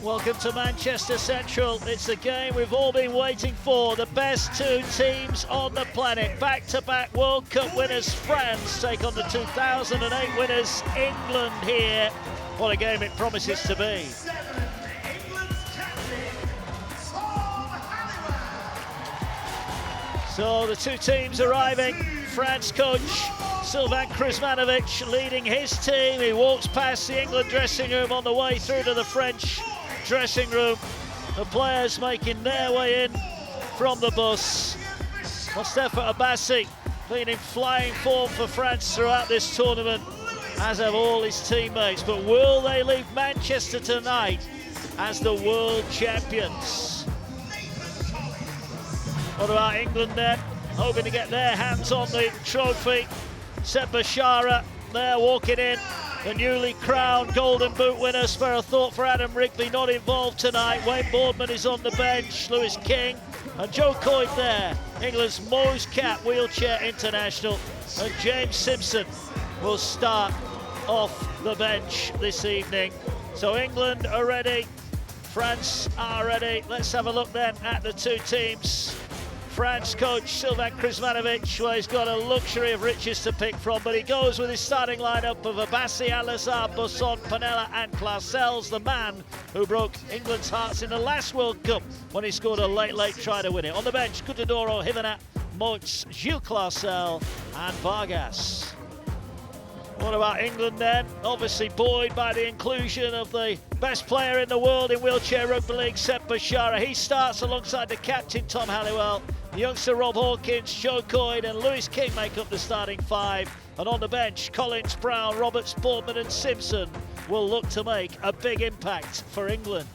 Welcome to Manchester Central. It's the game we've all been waiting for. The best two teams on the planet. Back-to-back World Cup winners France take on the 2008 winners England here. What a game it promises to be. So the two teams arriving. France coach Sylvain Krsmanovic leading his team. He walks past the England dressing room on the way through to the French dressing room. The players making their way in from the bus. Mostafa Abbasi been in flying form for France throughout this tournament, as have all his teammates. But will they leave Manchester tonight as the world champions? What about England then? Hoping to get their hands on the trophy. Seb Bashara there walking in, the newly crowned Golden Boot winner. Spare a thought for Adam Rigby, not involved tonight. Wayne Boardman is on the bench, Lewis King and Joe Coyd there. England's most capped wheelchair international, and James Simpson will start off the bench this evening. So England are ready, France are ready. Let's have a look then at the two teams. France coach Sylvain Krsmanovic, well, he's got a luxury of riches to pick from, but he goes with his starting lineup of Abbasi, Al-Azhar, Busson, Panella and Clarsels, the man who broke England's hearts in the last World Cup when he scored a late try to win it. On the bench, Coutadoro, Hivenat, Moitz, Gilles Clarsel and Vargas. What about England then? Obviously buoyed by the inclusion of the best player in the world in wheelchair rugby league, Seb Bashara. He starts alongside the captain, Tom Halliwell. The youngster Rob Hawkins, Joe Coyd and Lewis King make up the starting five. And on the bench, Collins, Brown, Roberts, Boardman and Simpson will look to make a big impact for England.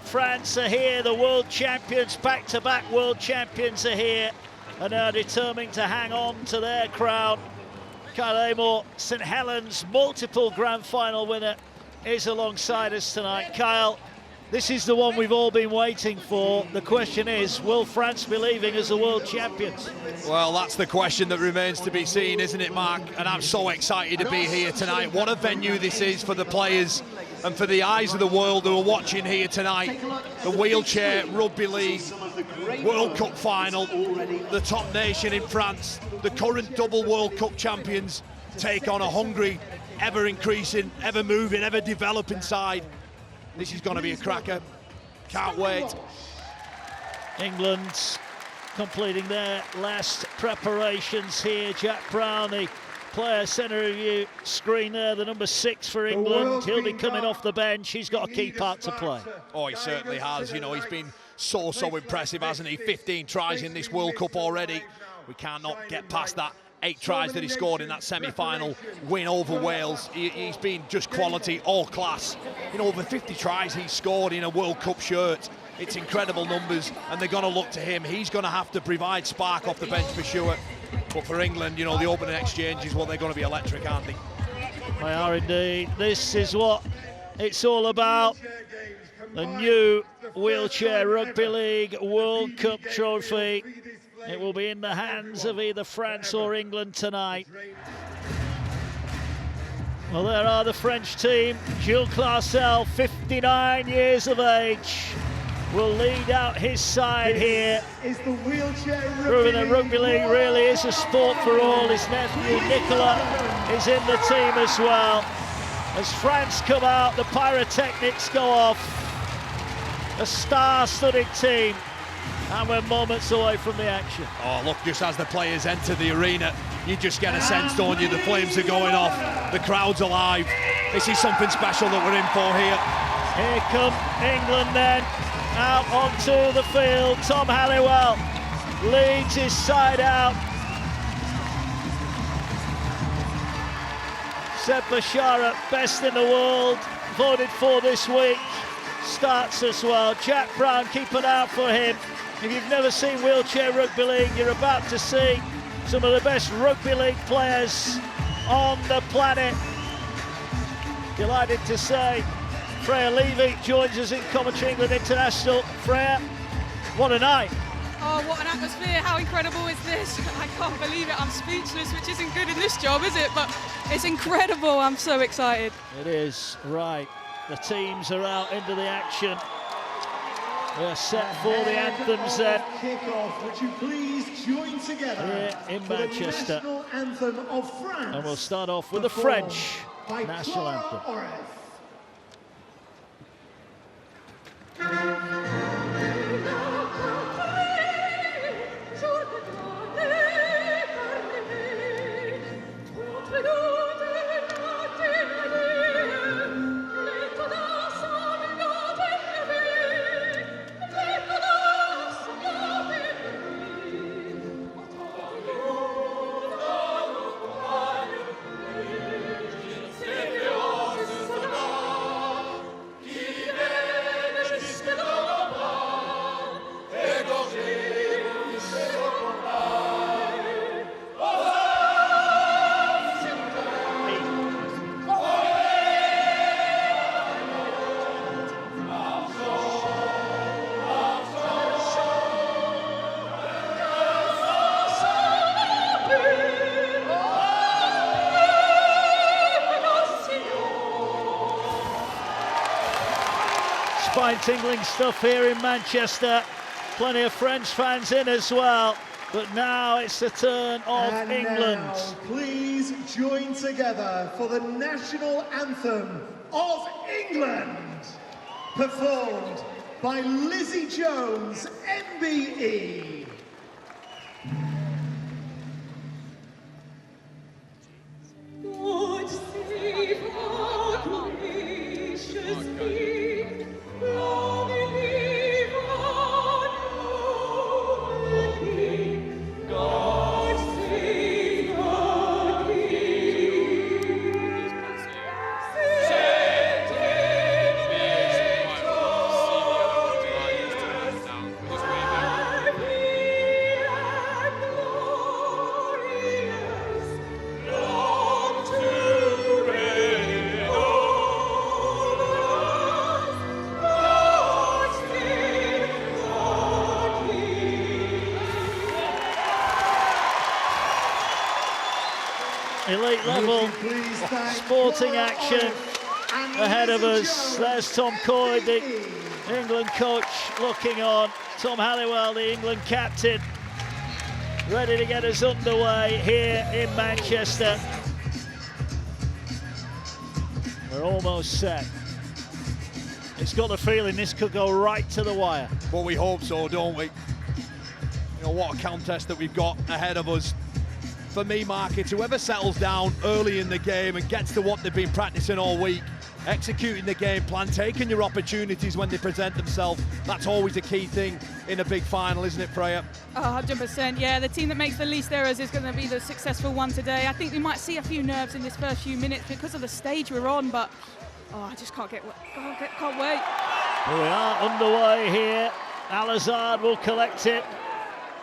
France are here, the world champions, back-to-back world champions are here and are determined to hang on to their crown. Kyle Amor, St Helens multiple grand final winner, is alongside us tonight. Kyle, this is the one we've all been waiting for. The question is, will France be leaving as the world champions? Well, that's the question that remains to be seen, isn't it, Mark? And I'm so excited to be here tonight. What a venue this is for the players and for the eyes of the world who are watching here tonight. The Wheelchair Rugby League World Cup final, the top nation in France, the current double World Cup champions take on a hungry, ever-increasing, ever-moving, ever-developing side. This is going to be a cracker. Can't wait. England completing their last preparations here. Jack Brown, the player centre review screen there, the number 6 for England. He'll be coming off the bench. He's got a key part to play. Oh, he certainly has. You know, he's been so impressive, hasn't he? 15 tries in this World Cup already. We cannot get past that 8 tries that he scored in that semi-final win over Wales. He's been just quality, all class. You know, over 50 tries he's scored in a World Cup shirt. It's incredible numbers, and they're going to look to him. He's going to have to provide spark off the bench for sure. But for England, you know, the opening exchanges, well, they're going to be electric, aren't they? They are indeed. This is what it's all about. The new Wheelchair Rugby League World Cup trophy. It will be in the hands of either France or England tonight. Well, there are the French team. Gilles Clarsel, 59 years of age, will lead out his side here. Proving that rugby league really is a sport for all. His nephew Nicolas is in the team as well. As France come out, the pyrotechnics go off. A star-studded team. And we're moments away from the action. Oh, look, just as the players enter the arena, you just get a sense, don't you? The flames are going off, the crowd's alive. This is something special that we're in for here. Here come England then, out onto the field. Tom Halliwell leads his side out. Seb Bashara, best in the world, voted for this week, starts as well. Jack Brown, keep an eye out for him. If you've never seen Wheelchair Rugby League, you're about to see some of the best rugby league players on the planet. Delighted to say Freya Levy joins us in commentary, England International. Freya, what a night. Oh, what an atmosphere. How incredible is this? I can't believe it. I'm speechless, which isn't good in this job, is it? But it's incredible. I'm so excited. It is, right. The teams are out into the action. We're set for the anthems then. Kickoff, would you please join together here in for Manchester. the national anthem of France. And we'll start off with the French national anthem. Spine-tingling stuff here in Manchester. Plenty of French fans in as well. But now it's the turn of and England. Now, please join together for the national anthem of England, performed by Lizzie Jones, MBE. Elite level sporting action ahead of us. There's Tom Coyd, the England coach, looking on. Tom Halliwell, the England captain, ready to get us underway here in Manchester. We're almost set. It's got the feeling this could go right to the wire. Well, we hope so, don't we? You know, what a contest that we've got ahead of us. For me, Mark, it's whoever settles down early in the game and gets to what they've been practicing all week, executing the game plan, taking your opportunities when they present themselves. That's always a key thing in a big final, isn't it, Freya? Oh, 100%, yeah. The team that makes the least errors is going to be the successful one today. I think we might see a few nerves in this first few minutes because of the stage we're on, but I just can't wait. Here we are underway here. Al-Azhar will collect it,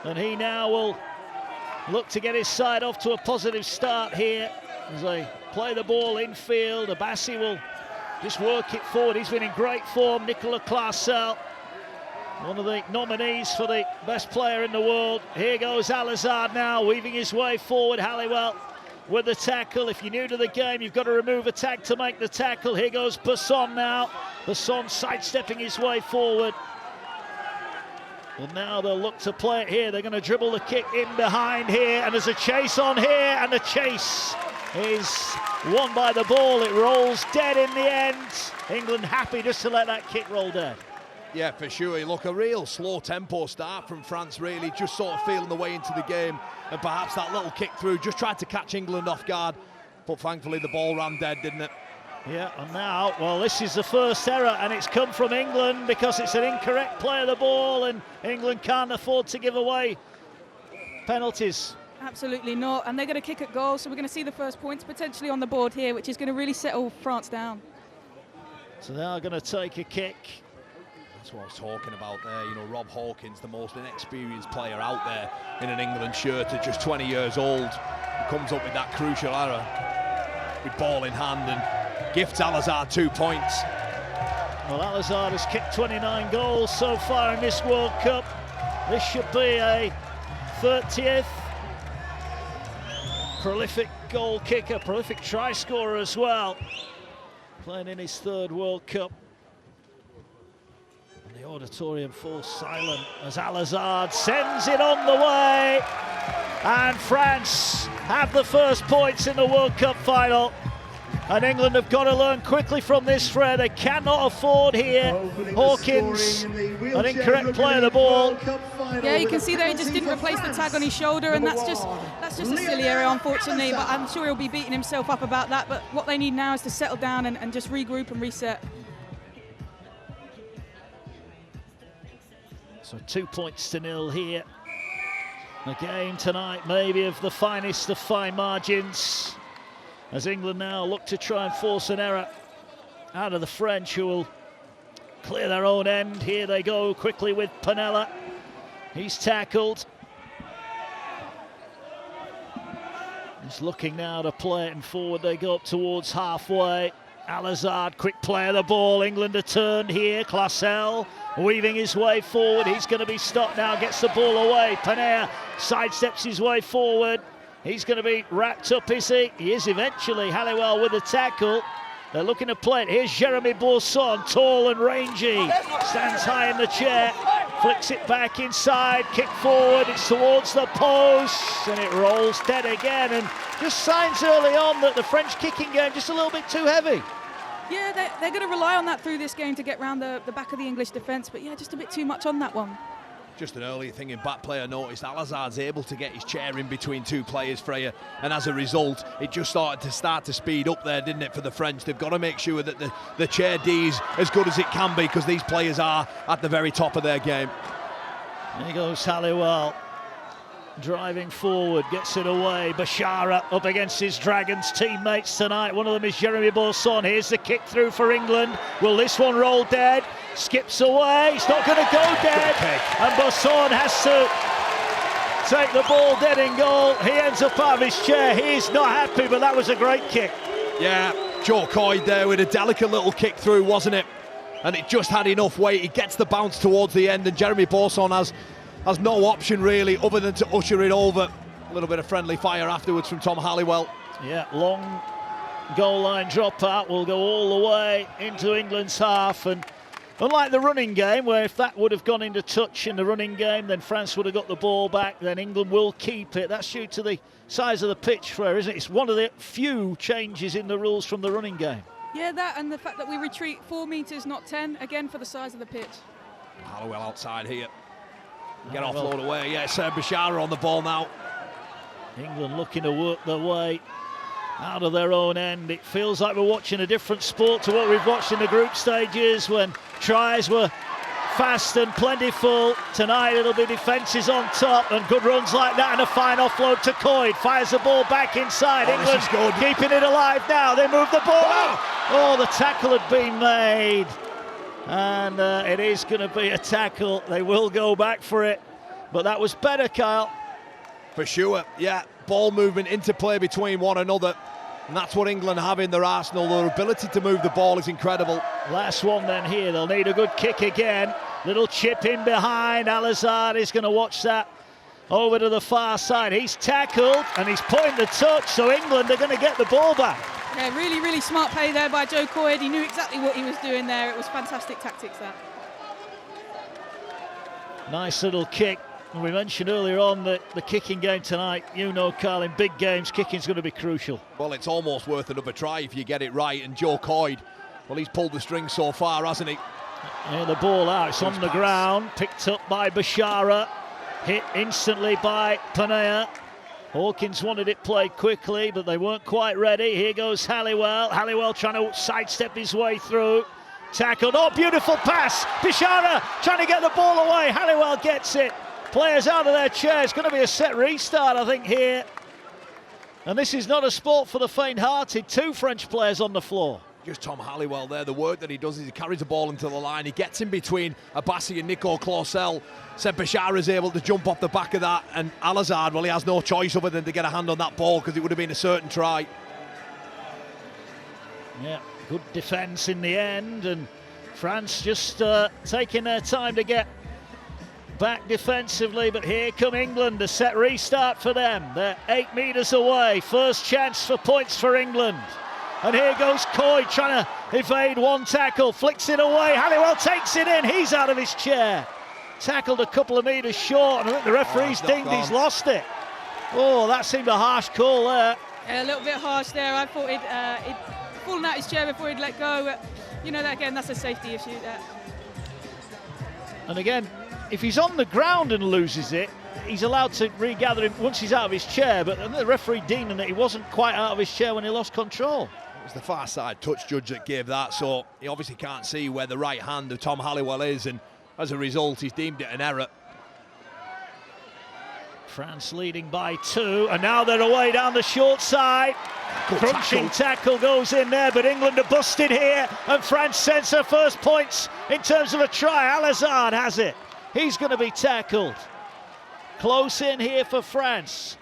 and he now will look to get his side off to a positive start here as they play the ball infield. Abassi will just work it forward. He's been in great form. Nicolas Clarsel, one of the nominees for the best player in the world. Here goes Al-Azhar now, weaving his way forward. Halliwell with the tackle. If you're new to the game, you've got to remove a tag to make the tackle. Here goes Besson now. Besson sidestepping his way forward. And now they'll look to play it here. They're going to dribble the kick in behind here, and there's a chase on here, and the chase is won by the ball. It rolls dead in the end. England happy just to let that kick roll dead. Yeah, for sure. Look, a real slow tempo start from France, really, just sort of feeling the way into the game, and perhaps that little kick through just tried to catch England off guard, but thankfully the ball ran dead, didn't it? Yeah, and now, well, this is the first error, and it's come from England because it's an incorrect play of the ball, and England can't afford to give away penalties. Absolutely not, and they're going to kick at goal, so we're going to see the first points potentially on the board here, which is going to really settle France down. So they are going to take a kick. That's what I was talking about there. You know, Rob Hawkins, the most inexperienced player out there in an England shirt at just 20 years old, who comes up with that crucial error with ball in hand and gifts Al-Azhar 2 points. Well, Al-Azhar has kicked 29 goals so far in this World Cup. This should be a 30th. Prolific goal kicker, prolific try scorer as well. playing in his third World Cup. And the auditorium falls silent as Al-Azhar sends it on the way. And France have the first points in the World Cup final. And England have got to learn quickly from this, Fred. They cannot afford here. Hawkins, an incorrect play of the ball. Yeah, you can see there he just didn't replace the tag on his shoulder, and that's just a silly area, unfortunately. But I'm sure he'll be beating himself up about that. But what they need now is to settle down and just regroup and reset. So 2-0 here. A game tonight maybe of the finest of fine margins, as England now look to try and force an error out of the French, who will clear their own end. Here they go quickly with Panella. He's tackled. He's looking now to play it, and forward they go up towards halfway. Al-Azhar, quick play of the ball. England are turned here. Classel weaving his way forward. He's going to be stopped now, gets the ball away. Panella sidesteps his way forward. He's going to be wrapped up, is he? He is eventually. Halliwell with the tackle. They're looking to play it. Here's Jeremy Bourson, tall and rangy. Stands high in the chair. Flicks it back inside. Kick forward. It's towards the post. And it rolls dead again. And just signs early on that the French kicking game just a little bit too heavy. Yeah, they're going to rely on that through this game to get round the back of the English defence. But yeah, just a bit too much on that one. Just an early thing in back player noticed Al-Azhar's able to get his chair in between two players, Freya, and as a result it just started to speed up there, didn't it, for the French. They've got to make sure that the chair D is as good as it can be, because these players are at the very top of their game. There goes Halliwell, driving forward, gets it away. Bashara up against his Dragons teammates tonight. One of them is Jeremy Bourson. Here's the kick through for England. Will this one roll dead? Skips away. It's not going to go dead. And Bourson has to take the ball dead in goal. He ends up out of his chair. He's not happy, but that was a great kick. Yeah, Joe Coyd there with a delicate little kick through, wasn't it? And it just had enough weight. He gets the bounce towards the end, and Jeremy Bourson has no option really other than to usher it over. A little bit of friendly fire afterwards from Tom Halliwell. Yeah, long goal line dropout will go all the way into England's half. And unlike the running game, where if that would have gone into touch in the running game, then France would have got the ball back, then England will keep it. That's due to the size of the pitch, Freya, isn't it? It's one of the few changes in the rules from the running game. Yeah, that and the fact that we retreat 4 metres, not 10, again for the size of the pitch. Halliwell outside here. Get offload away. Yeah, Bashara on the ball now. England looking to work their way out of their own end. It feels like we're watching a different sport to what we've watched in the group stages, when tries were fast and plentiful. Tonight it'll be defences on top and good runs like that, and a fine offload to Coyd. Fires the ball back inside. England keeping it alive now. They move the ball out. Oh, the tackle had been made. And it is going to be a tackle. They will go back for it. But that was better, Kyle. For sure, yeah. Ball movement, interplay between one another. And that's what England have in their arsenal. Their ability to move the ball is incredible. Last one then here. They'll need a good kick again. Little chip in behind. Al-Azhar is going to watch that over to the far side. He's tackled and he's putting the touch. So England are going to get the ball back. Yeah, really, really smart play there by Joe Coyd. He knew exactly what he was doing there. It was fantastic tactics, that. Nice little kick. And we mentioned earlier on that the kicking game tonight, you know, Carl, in big games, kicking's going to be crucial. Well, it's almost worth another try if you get it right. And Joe Coyd, well, he's pulled the string so far, hasn't he? Yeah, the ball out. It's on the ground. Picked up by Bashara. Hit instantly by Panella. Hawkins wanted it played quickly, but they weren't quite ready. Here goes Halliwell. Halliwell trying to sidestep his way through. Tackled. Oh, beautiful pass. Bashara trying to get the ball away. Halliwell gets it. Players out of their chairs. It's going to be a set restart, I think, here. And this is not a sport for the faint-hearted. 2 French players on the floor. Just Tom Halliwell there. The work that he does is he carries the ball into the line. He gets in between Abassi and Nico Clausel. Bashara is able to jump off the back of that. And Al-Azhar, well, he has no choice other than to get a hand on that ball, because it would have been a certain try. Yeah, good defence in the end. And France just taking their time to get back defensively, but here come England, a set restart for them. They're 8 metres away. First chance for points for England. And here goes Coy trying to evade one tackle, flicks it away. Halliwell takes it in, he's out of his chair. Tackled a couple of metres short, and I think the referee's dinged, he's lost it. Oh, that seemed a harsh call there. Yeah, a little bit harsh there. I thought he'd fallen out his chair before he'd let go. You know, that again, that's a safety issue. And again, if he's on the ground and loses it, he's allowed to regather him once he's out of his chair, but the referee deeming that he wasn't quite out of his chair when he lost control. It was the far side touch judge that gave that, so he obviously can't see where the right hand of Tom Halliwell is, and as a result, he's deemed it an error. France leading by 2, and now they're away down the short side. Crunching tackle goes in there, but England are busted here, and France sends her first points in terms of a try. Al-Azhar has it. He's going to be tackled. Close in here for France.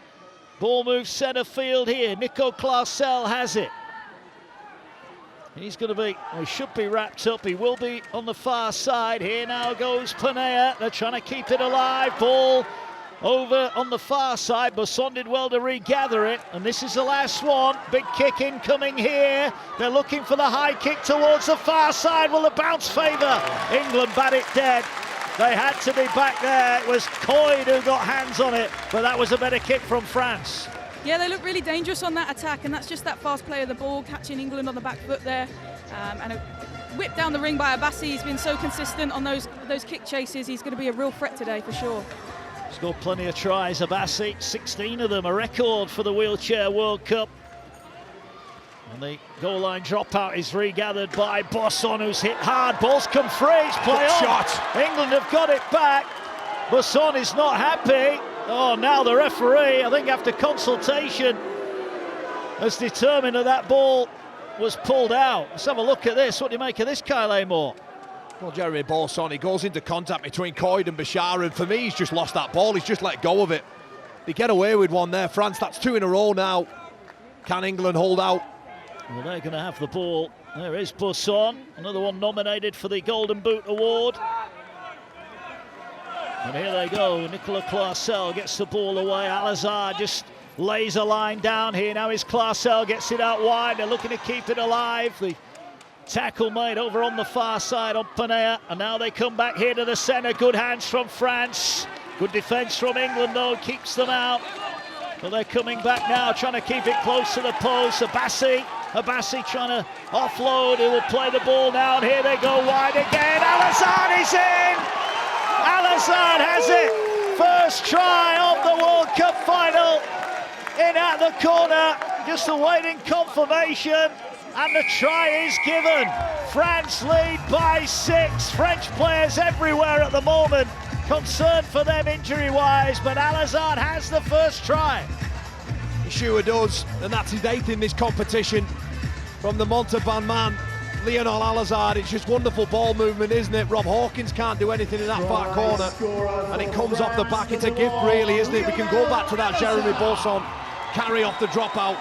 Ball moves centre field here. Nico Clarsell has it. He's going to be, he should be wrapped up. He will be on the far side. Here now goes Panea. They're trying to keep it alive. Ball over on the far side. Busson did well to regather it, and this is the last one. Big kick incoming here. They're looking for the high kick towards the far side. Will the bounce favour England? Bat it dead. They had to be back there. It was Coy who got hands on it, but that was a better kick from France. Yeah, they look really dangerous on that attack, and that's just that fast play of the ball, catching England on the back foot there. And a whip down the ring by Abbasi. He's been so consistent on those kick chases. He's going to be a real threat today for sure. Scored plenty of tries, Abbasi, 16 of them, a record for the Wheelchair World Cup. And the goal line dropout is regathered by Busson, who's hit hard. Ball's come free, it's play on. Shot. England have got it back. Busson is not happy. Oh, now the referee, I think after consultation, has determined that that ball was pulled out. Let's have a look at this. What do you make of this, Kyle Amor? Well, Jeremy Bolson, he goes into contact between Coyd and Bashar, and for me, he's just lost that ball. He's just let go of it. They get away with one there. France, that's 2 in a row now. Can England hold out? Well, they're going to have the ball. There is Busson, another one nominated for the Golden Boot Award. And here they go. Nicolas Clarsell gets the ball away. Al-Azhar just lays a line down here. Now is Clarsell, gets it out wide. They're looking to keep it alive. The tackle made over on the far side on Panea, and now they come back here to the centre. Good hands from France. Good defence from England, though, keeps them out. But they're coming back now, trying to keep it close to the post. Abbasi trying to offload. He will play the ball now, and here they go wide again. Al-Azhar is in! Al-Azhar has it! First try of the World Cup final. In at the corner, just awaiting confirmation. And the try is given. France lead by 6. French players everywhere at the moment. Concerned for them injury-wise, but Al-Azhar has the first try. He sure does, and that's his 8th in this competition. From the Montauban man, Lionel Al-Azhar. It's just wonderful ball movement, isn't it? Rob Hawkins can't do anything in that far corner, and it comes off the back. It's a gift, really, isn't it? We can go back to that Jeremy Bolson carry off the dropout.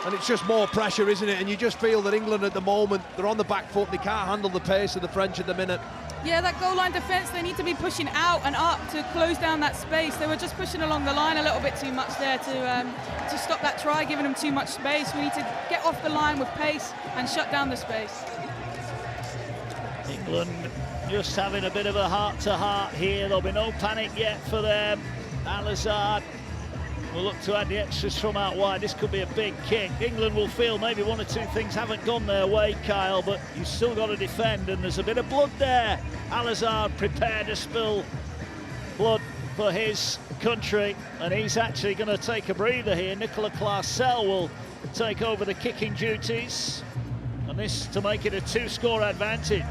And it's just more pressure, isn't it? And you just feel that England at the moment, they're on the back foot. They can't handle the pace of the French at the minute. Yeah, that goal line defence, they need to be pushing out and up to close down that space. They were just pushing along the line a little bit too much there to stop that try, giving them too much space. We need to get off the line with pace and shut down the space. England just having a bit of a heart-to-heart here. There'll be no panic yet for them. Al-Azhar will look to add the extras from out wide. This could be a big kick. England will feel maybe 1 or 2 things haven't gone their way, Kyle, but you've still got to defend, and there's a bit of blood there. Al-Azhar prepared to spill blood for his country, and he's actually going to take a breather here. Nicolas Clarsell will take over the kicking duties, and this to make it a 2-score advantage.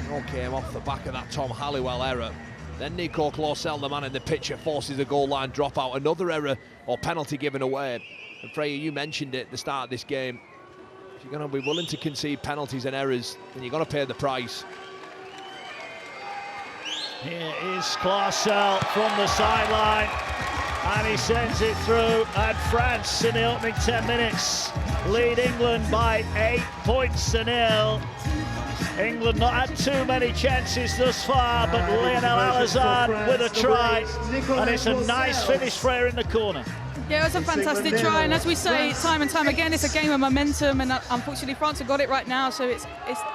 It all came off the back of that Tom Halliwell error. Then Nico Clarsell, the man in the picture, forces a goal line dropout. Another error or penalty given away. And Freya, you mentioned it at the start of this game. If you're going to be willing to concede penalties and errors, then you've got to pay the price. Here is Clarsell from the sideline, and he sends it through. And France in the opening 10 minutes lead England by 8 points to 0. England not had too many chances thus far, but Lionel Al-Azhar with a try, and it's a nice finish for her in the corner. Yeah, it was a fantastic try, and as we say time and time again, it's a game of momentum, and unfortunately France have got it right now, so it's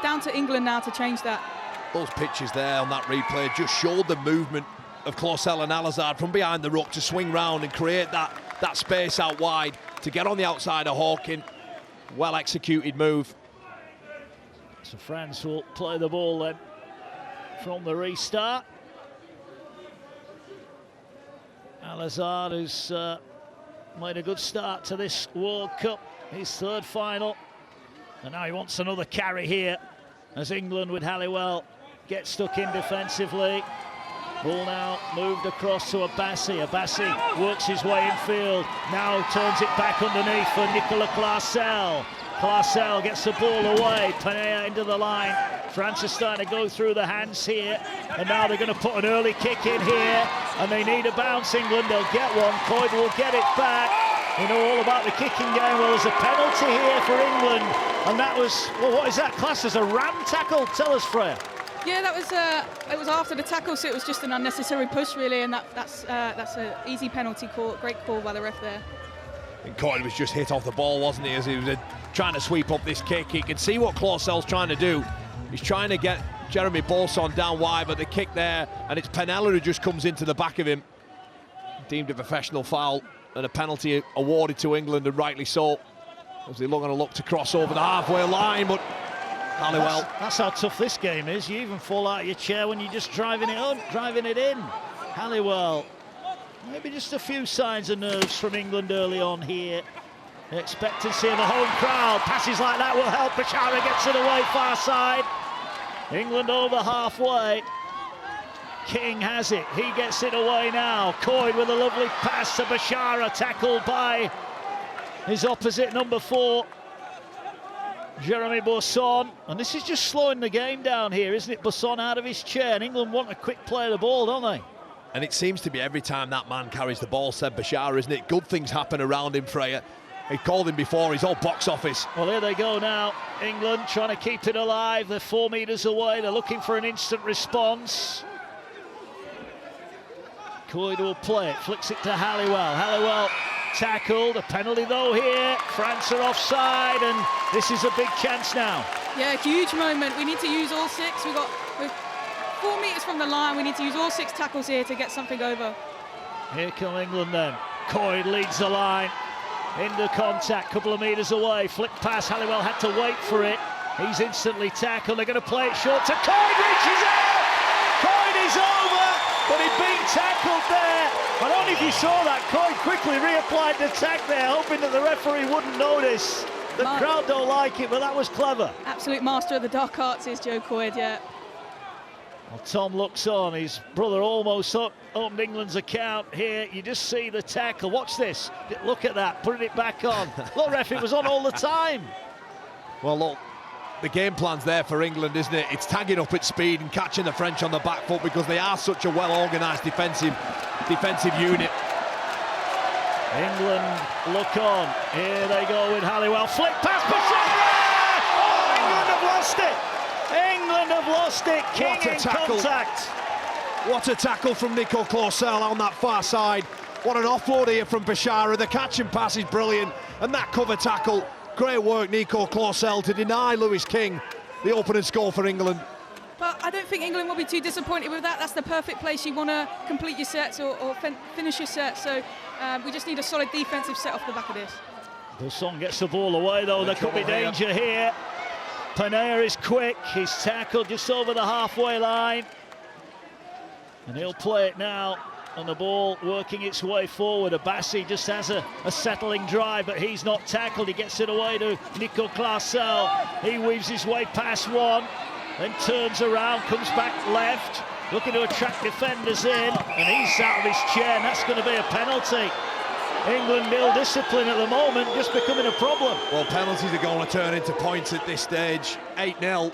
down to England now to change that. Those pitches there on that replay just showed the movement of Claussel and Alazard from behind the ruck to swing round and create that space out wide to get on the outside of Hawking. Well executed move. So France will play the ball then from the restart. Alazard, who's made a good start to this World Cup, his third final, and now he wants another carry here as England with Halliwell get stuck in defensively. Ball now moved across to Abassi. Abassi works his way infield, now turns it back underneath for Nicolas Claussel. Claussel gets the ball away, Panea into the line. France is starting to go through the hands here, and now they're going to put an early kick in here, and they need a bounce, England. They'll get one, Coyd will get it back. You know all about the kicking game. Well, there's a penalty here for England, and that was, well, what is that class as a ram tackle? Tell us, Freya. Yeah, that was it was after the tackle, so it was just an unnecessary push, really, and that's an easy penalty call. Great call by the ref there. And Coyd was just hit off the ball, wasn't he, as he was trying to sweep up this kick. He can see what Claussel's trying to do. He's trying to get Jeremy Bolson down wide, but the kick there, and it's Penella who just comes into the back of him. Deemed a professional foul, and a penalty awarded to England, and rightly so, as they're going to look to cross over the halfway line, but Halliwell. That's how tough this game is. You even fall out of your chair when you're just driving it in. Halliwell, maybe just a few signs of nerves from England early on here. The expectancy of the home crowd. Passes like that will help. Bashara gets it away far side. England over halfway. King has it. He gets it away now. Coyd with a lovely pass to Bashara, tackled by his opposite, number 4. Jeremy Bolson, and this is just slowing the game down here, isn't it? Bolson out of his chair, and England want a quick play of the ball, don't they? And it seems to be every time that man carries the ball, said Bashara, isn't it? Good things happen around him, Freya. He called him before, he's all box office. Well, here they go now. England trying to keep it alive. They're 4 metres away. They're looking for an instant response. Coyd will play it, flicks it to Halliwell. Halliwell tackled, a penalty though here. France are offside, and this is a big chance now. Yeah, huge moment. We need to use all 6. We're 4 metres from the line. We need to use all 6 tackles here to get something over. Here come England then. Coyd leads the line. Into contact, couple of metres away. Flick pass, Halliwell had to wait for it. He's instantly tackled. They're going to play it short to Coyd, reaches out! Coyd is over, but he'd been tackled there. I don't know if you saw that. Coyd quickly reapplied the tack there, hoping that the referee wouldn't notice. The crowd don't like it, but that was clever. Absolute master of the dark arts is Joe Coyd, yeah. Well, Tom looks on. His brother almost opened England's account here. You just see the tackle. Watch this. Look at that. Putting it back on. Look, ref, it was on all the time. Well, look, the game plan's there for England, isn't it? It's tagging up at speed and catching the French on the back foot because they are such a well-organised defensive unit. England look on. Here they go with Halliwell. Flick pass. Bashara! Oh, England have lost it. England have lost it. King in contact. What a tackle from Nico Claussel on that far side. What an offload here from Bashara. The catch and pass is brilliant. And that cover tackle, great work, Nico Claussel, to deny Lewis King the opening score for England. But I don't think England will be too disappointed with that. That's the perfect place you want to complete your sets or finish your sets. So we just need a solid defensive set off the back of this. Bolson gets the ball away, though. There could be danger here. Panea is quick. He's tackled just over the halfway line. And he'll play it now. And the ball working its way forward. Abassi just has a settling drive, but he's not tackled. He gets it away to Nico Claussel. He weaves his way past one, then turns around, comes back left, looking to attract defenders in, and he's out of his chair, and that's going to be a penalty. England nil discipline at the moment, just becoming a problem. Well, penalties are going to turn into points at this stage. 8-0.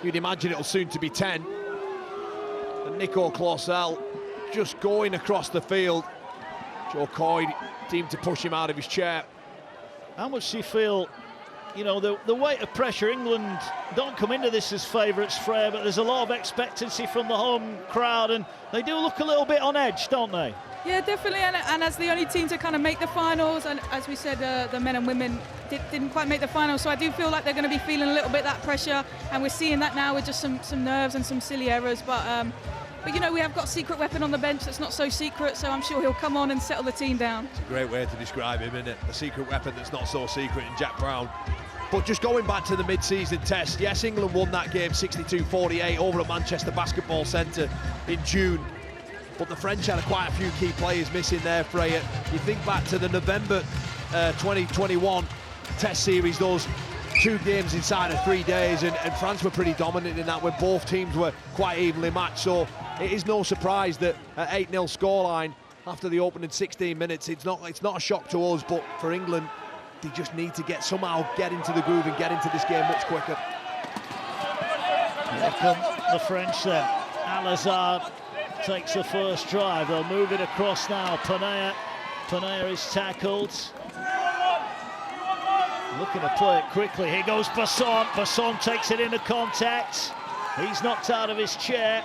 You'd imagine it'll soon to be 10. And Nico Claussel just going across the field. Joe Coyd deemed to push him out of his chair. How much do you feel, you know, the weight of pressure? England don't come into this as favourites, Freya, but there's a lot of expectancy from the home crowd, and they do look a little bit on edge, don't they? Yeah, definitely, and as the only team to kind of make the finals, and as we said, the men and women didn't quite make the finals, so I do feel like they're going to be feeling a little bit that pressure, and we're seeing that now with just some nerves and some silly errors, but you know, we have got a secret weapon on the bench that's not so secret, so I'm sure he'll come on and settle the team down. It's a great way to describe him, isn't it? A secret weapon that's not so secret in Jack Brown. But just going back to the mid-season test, yes, England won that game 62-48 over at Manchester Basketball Centre in June. But the French had quite a few key players missing there, Freya. You think back to the November 2021 test series, those 2 games inside of 3 days, and France were pretty dominant in that when both teams were quite evenly matched. So it is no surprise that at 8-0 scoreline after the opening 16 minutes, it's not a shock to us, but for England, they just need to somehow get into the groove and get into this game much quicker. Here come the French then. Al-Azhar takes the first drive. They'll move it across now. Panea is tackled. Looking to play it quickly. Here goes Basson. Basson takes it into contact. He's knocked out of his chair.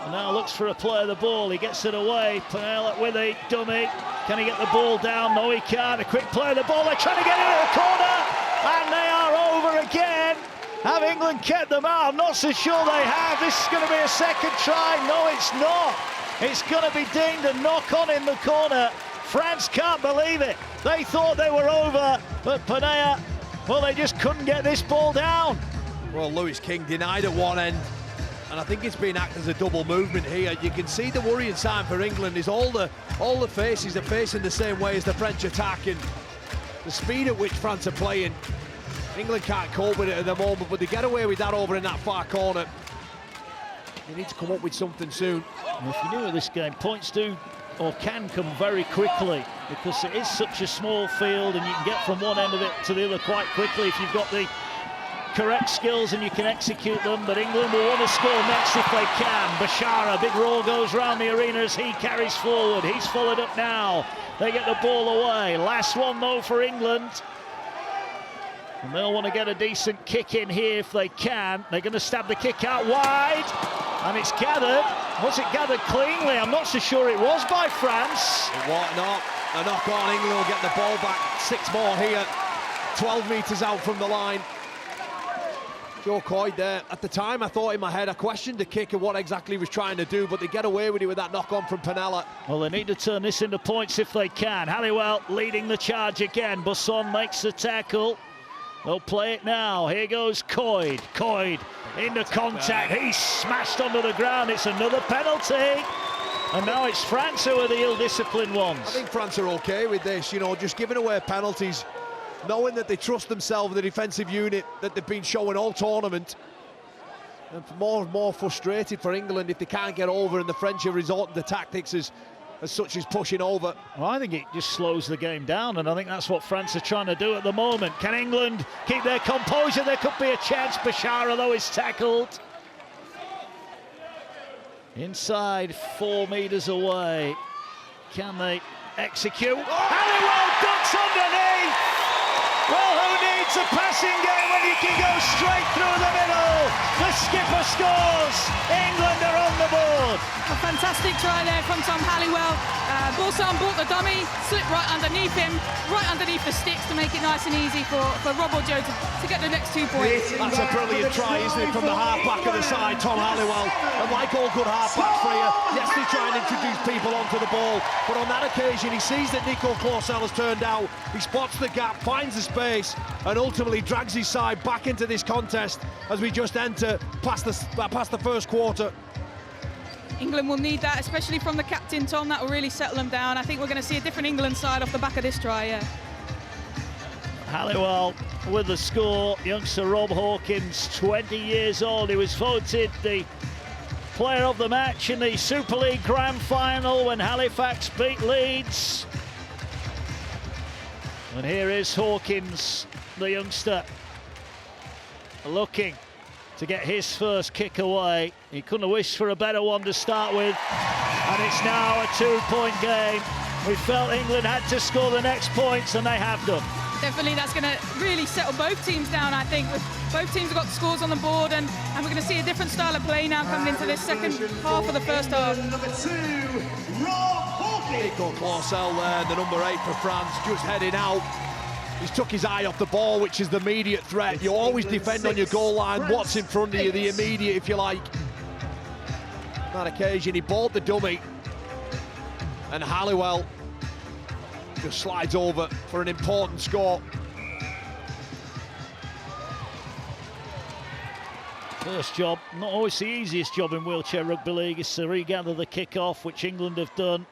And now looks for a play of the ball. He gets it away. Panea with a dummy. Can he get the ball down? No, he can't. A quick play of the ball. They're trying to get it in the corner. And they are over again. Have England kept them out? I'm not so sure they have. This is going to be a second try. No, it's not. It's going to be dinged and knock on in the corner. France can't believe it. They thought they were over, but Panea, well, they just couldn't get this ball down. Well, Lewis King denied at one end, and I think it's been acted as a double movement here. You can see the worrying sign for England is all the faces are facing the same way as the French attack, and the speed at which France are playing. England can't cope with it at the moment, but they get away with that over in that far corner. They need to come up with something soon. And if you knew of this game, points do or can come very quickly because it is such a small field and you can get from one end of it to the other quite quickly if you've got the correct skills and you can execute them. But England will want to score next if they can. Bashara, big roar goes round the arena as he carries forward. He's followed up now. They get the ball away. Last one though for England. And they'll want to get a decent kick in here if they can. They're going to stab the kick out wide. And it's gathered. Was it gathered cleanly? I'm not so sure it was by France. It was not. A knock on. England will get the ball back. 6 more here. 12 metres out from the line. Joe Coyd there. At the time, I thought in my head, I questioned the kick and what exactly he was trying to do, but they get away with it with that knock on from Panella. Well, they need to turn this into points if they can. Halliwell leading the charge again. Basson makes the tackle. They'll play it now. Here goes Coyd. Coyd into contact. He's smashed onto the ground. It's another penalty. And now it's France who are the ill-disciplined ones. I think France are okay with this, you know, just giving away penalties, knowing that they trust themselves, the defensive unit that they've been showing all tournament. And more and more frustrated for England if they can't get over, and the French are resorting to tactics as such as pushing over. Well, I think it just slows the game down, and I think that's what France are trying to do at the moment. Can England keep their composure? There could be a chance. Bashara, though, is tackled. Inside 4 metres away. Can they execute? Halliwell ducks underneath! Well, who needs a passing game when you can go straight through the middle? The skipper scores. England are on the board. A fantastic try there from Tom Halliwell. Basson brought the dummy, slipped right underneath him, right underneath the sticks to make it nice and easy for Rob or Joe to get the next 2 points. That's a brilliant try, isn't it, from the half-back of the side, Tom Halliwell. And like all good half-backs, Freya, yes, they try and introduce people onto the ball, but on that occasion, he sees that Nico Clausel has turned out, he spots the gap, finds the space, and ultimately drags his side back into this contest as we just enter past the first quarter. England will need that, especially from the captain, Tom. That will really settle them down. I think we're going to see a different England side off the back of this try, yeah. Halliwell with the score. Youngster Rob Hawkins, 20 years old. He was voted the player of the match in the Super League Grand Final when Halifax beat Leeds. And here is Hawkins, the youngster, looking to get his first kick away. He couldn't have wished for a better one to start with. And it's now a 2-point game. We felt England had to score the next points, and they have done. Definitely, that's going to really settle both teams down, I think. Both teams have got scores on the board, and we're going to see a different style of play now coming into this second half of the first half. Number 2, Rob Nico Clausel there, the number 8 for France, just heading out. He's took his eye off the ball, which is the immediate threat. You always defend on your goal line, what's in front of you, the immediate, if you like. On that occasion, he balled the dummy, and Halliwell just slides over for an important score. First job, not always the easiest job in wheelchair rugby league, is to regather the kick-off, which England have done.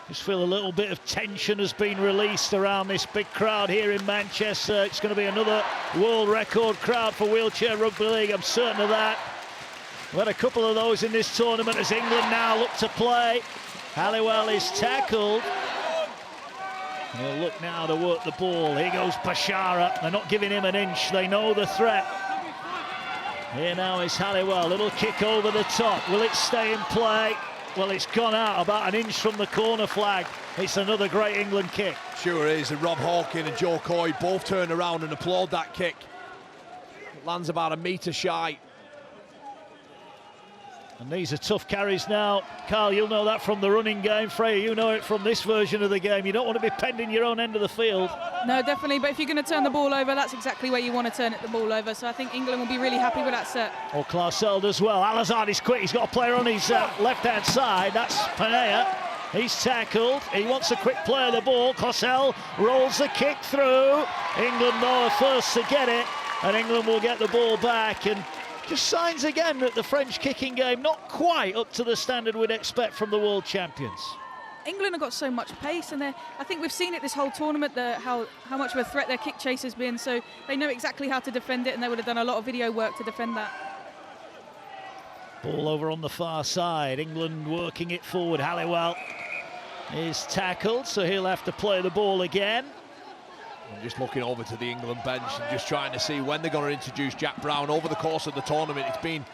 Just feel a little bit of tension has been released around this big crowd here in Manchester. It's going to be another world record crowd for wheelchair rugby league, I'm certain of that. We've had a couple of those in this tournament as England now look to play. Halliwell is tackled. And he'll look now to work the ball. Here goes Bashara. They're not giving him an inch. They know the threat. Here now is Halliwell. Little kick over the top. Will it stay in play? Well, it's gone out about an inch from the corner flag. It's another great England kick. Sure is, and Rob Hawkin and Joe Coy both turn around and applaud that kick. It lands about a metre shy. And these are tough carries now. Carl, you'll know that from the running game. Freya, you know it from this version of the game. You don't want to be pending your own end of the field. No, definitely, but if you're going to turn the ball over, that's exactly where you want to turn the ball over. So I think England will be really happy with that set. Oh, Clausel does well. Al-Azhar is quick. He's got a player on his left-hand side. That's Panea. He's tackled. He wants a quick play of the ball. Clausel rolls the kick through. England, though, are first to get it. And England will get the ball back. And just signs again that the French kicking game not quite up to the standard we'd expect from the world champions. England have got so much pace, and I think we've seen it this whole tournament, how much of a threat their kick chase has been, so they know exactly how to defend it, and they would have done a lot of video work to defend that. Ball over on the far side, England working it forward. Halliwell is tackled, so he'll have to play the ball again. I'm just looking over to the England bench and just trying to see when they're going to introduce Jack Brown over the course of the tournament. It's been,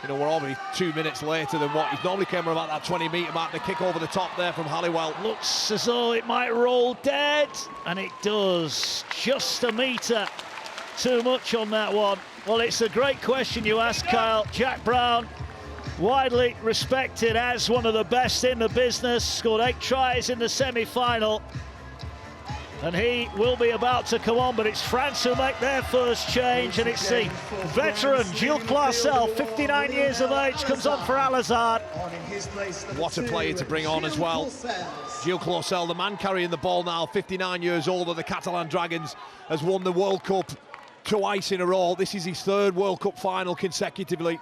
you know, we're already 2 minutes later than what he's normally came about that 20-metre mark. The kick over the top there from Halliwell. Looks as though it might roll dead, and it does. Just a metre too much on that one. Well, it's a great question you ask, Kyle. Jack Brown, widely respected as one of the best in the business, scored 8 tries in the semi-final. And he will be about to come on, but it's France who make their first change, and it's the veteran Gilles Clausel, 59 years of age, comes on for Al-Azhar. What a player to bring on as well. Gilles Clausel, the man carrying the ball now, 59 years old, of the Catalan Dragons, has won the World Cup twice in a row. This is his 3rd World Cup final consecutively.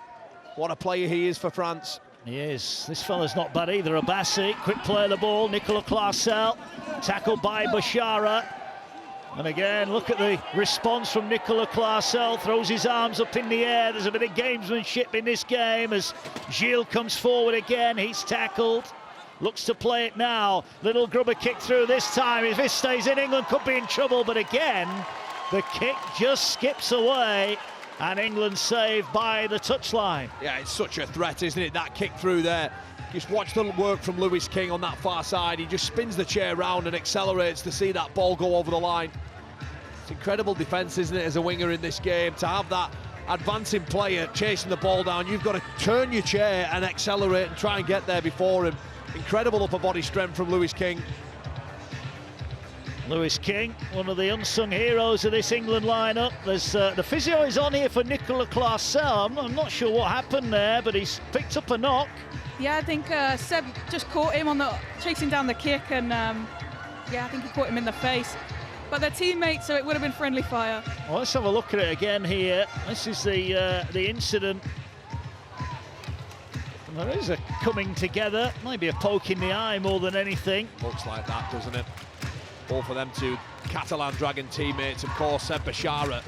What a player he is for France. He is. This fella's not bad either. Abassi, quick play of the ball. Nicolas Clausel, tackled by Bashara. And again, look at the response from Nicolas Clausel. Throws his arms up in the air. There's a bit of gamesmanship in this game as Gilles comes forward again. He's tackled. Looks to play it now. Little grubber kick through this time. If this stays in, England could be in trouble. But again, the kick just skips away. And England saved by the touchline. Yeah, it's such a threat, isn't it? That kick through there. Just watch the work from Lewis King on that far side. He just spins the chair round and accelerates to see that ball go over the line. It's incredible defence, isn't it, as a winger in this game? To have that advancing player chasing the ball down, you've got to turn your chair and accelerate and try and get there before him. Incredible upper body strength from Lewis King. Lewis King, one of the unsung heroes of this England lineup. There's the physio is on here for Nicolas Clausel. I'm not sure what happened there, but he's picked up a knock. Yeah, I think Seb just caught him on chasing down the kick, and yeah, I think he caught him in the face. But they're teammates, so it would have been friendly fire. Well, let's have a look at it again here. This is the incident. And there is a coming together, maybe a poke in the eye more than anything. Looks like that, doesn't it? All for them two Catalan Dragon teammates, of course. Seb Bashara,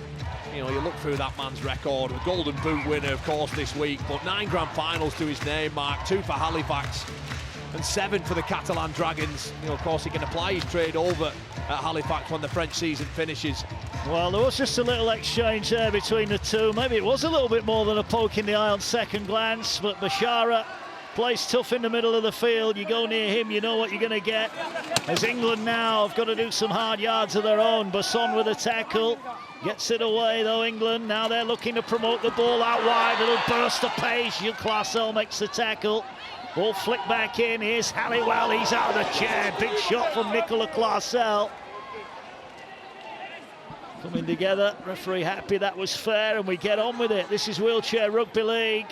you know, you look through that man's record, a Golden Boot winner, of course, this week, but 9 grand finals to his name, Mark, 2 for Halifax and 7 for the Catalan Dragons. You know, of course, he can apply his trade over at Halifax when the French season finishes. Well, there was just a little exchange there between the two. Maybe it was a little bit more than a poke in the eye on second glance, but Bashara plays tough in the middle of the field. You go near him, you know what you're going to get. As England now have got to do some hard yards of their own. Basson with a tackle. Gets it away, though, England. Now they're looking to promote the ball out wide. Little burst of pace. Gilles Clausel makes the tackle. Ball flicked back in. Here's Halliwell. He's out of the chair. Big shot from Nicola Clarcel. Coming together. Referee happy that was fair, and we get on with it. This is Wheelchair Rugby League.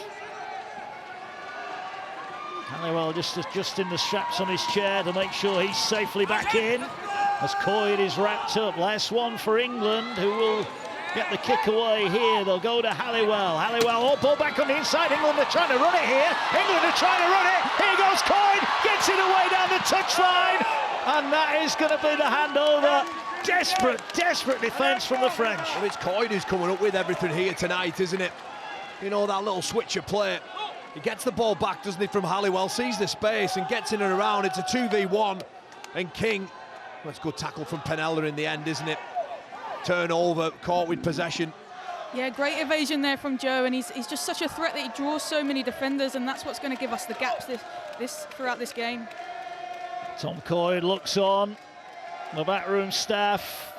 Halliwell just adjusting the straps on his chair to make sure he's safely back in. As Coyd is wrapped up. Last one for England, who will get the kick away here. They'll go to Halliwell. Halliwell, ball back on the inside. England are trying to run it here. England are trying to run it. Here goes Coyd. Gets it away down the touchline. And that is going to be the handover. Desperate defence from the French. Well, it's Coyd who's coming up with everything here tonight, isn't it? You know, that little switch of play. He gets the ball back, doesn't he, from Halliwell, sees the space and gets in and around. It's a 2v1. And King, that's a good tackle from Penella in the end, isn't it? Turnover, caught with possession. Yeah, great evasion there from Joe, and he's just such a threat that he draws so many defenders, and that's what's going to give us the gaps throughout this game. Tom Coyd looks on. The backroom staff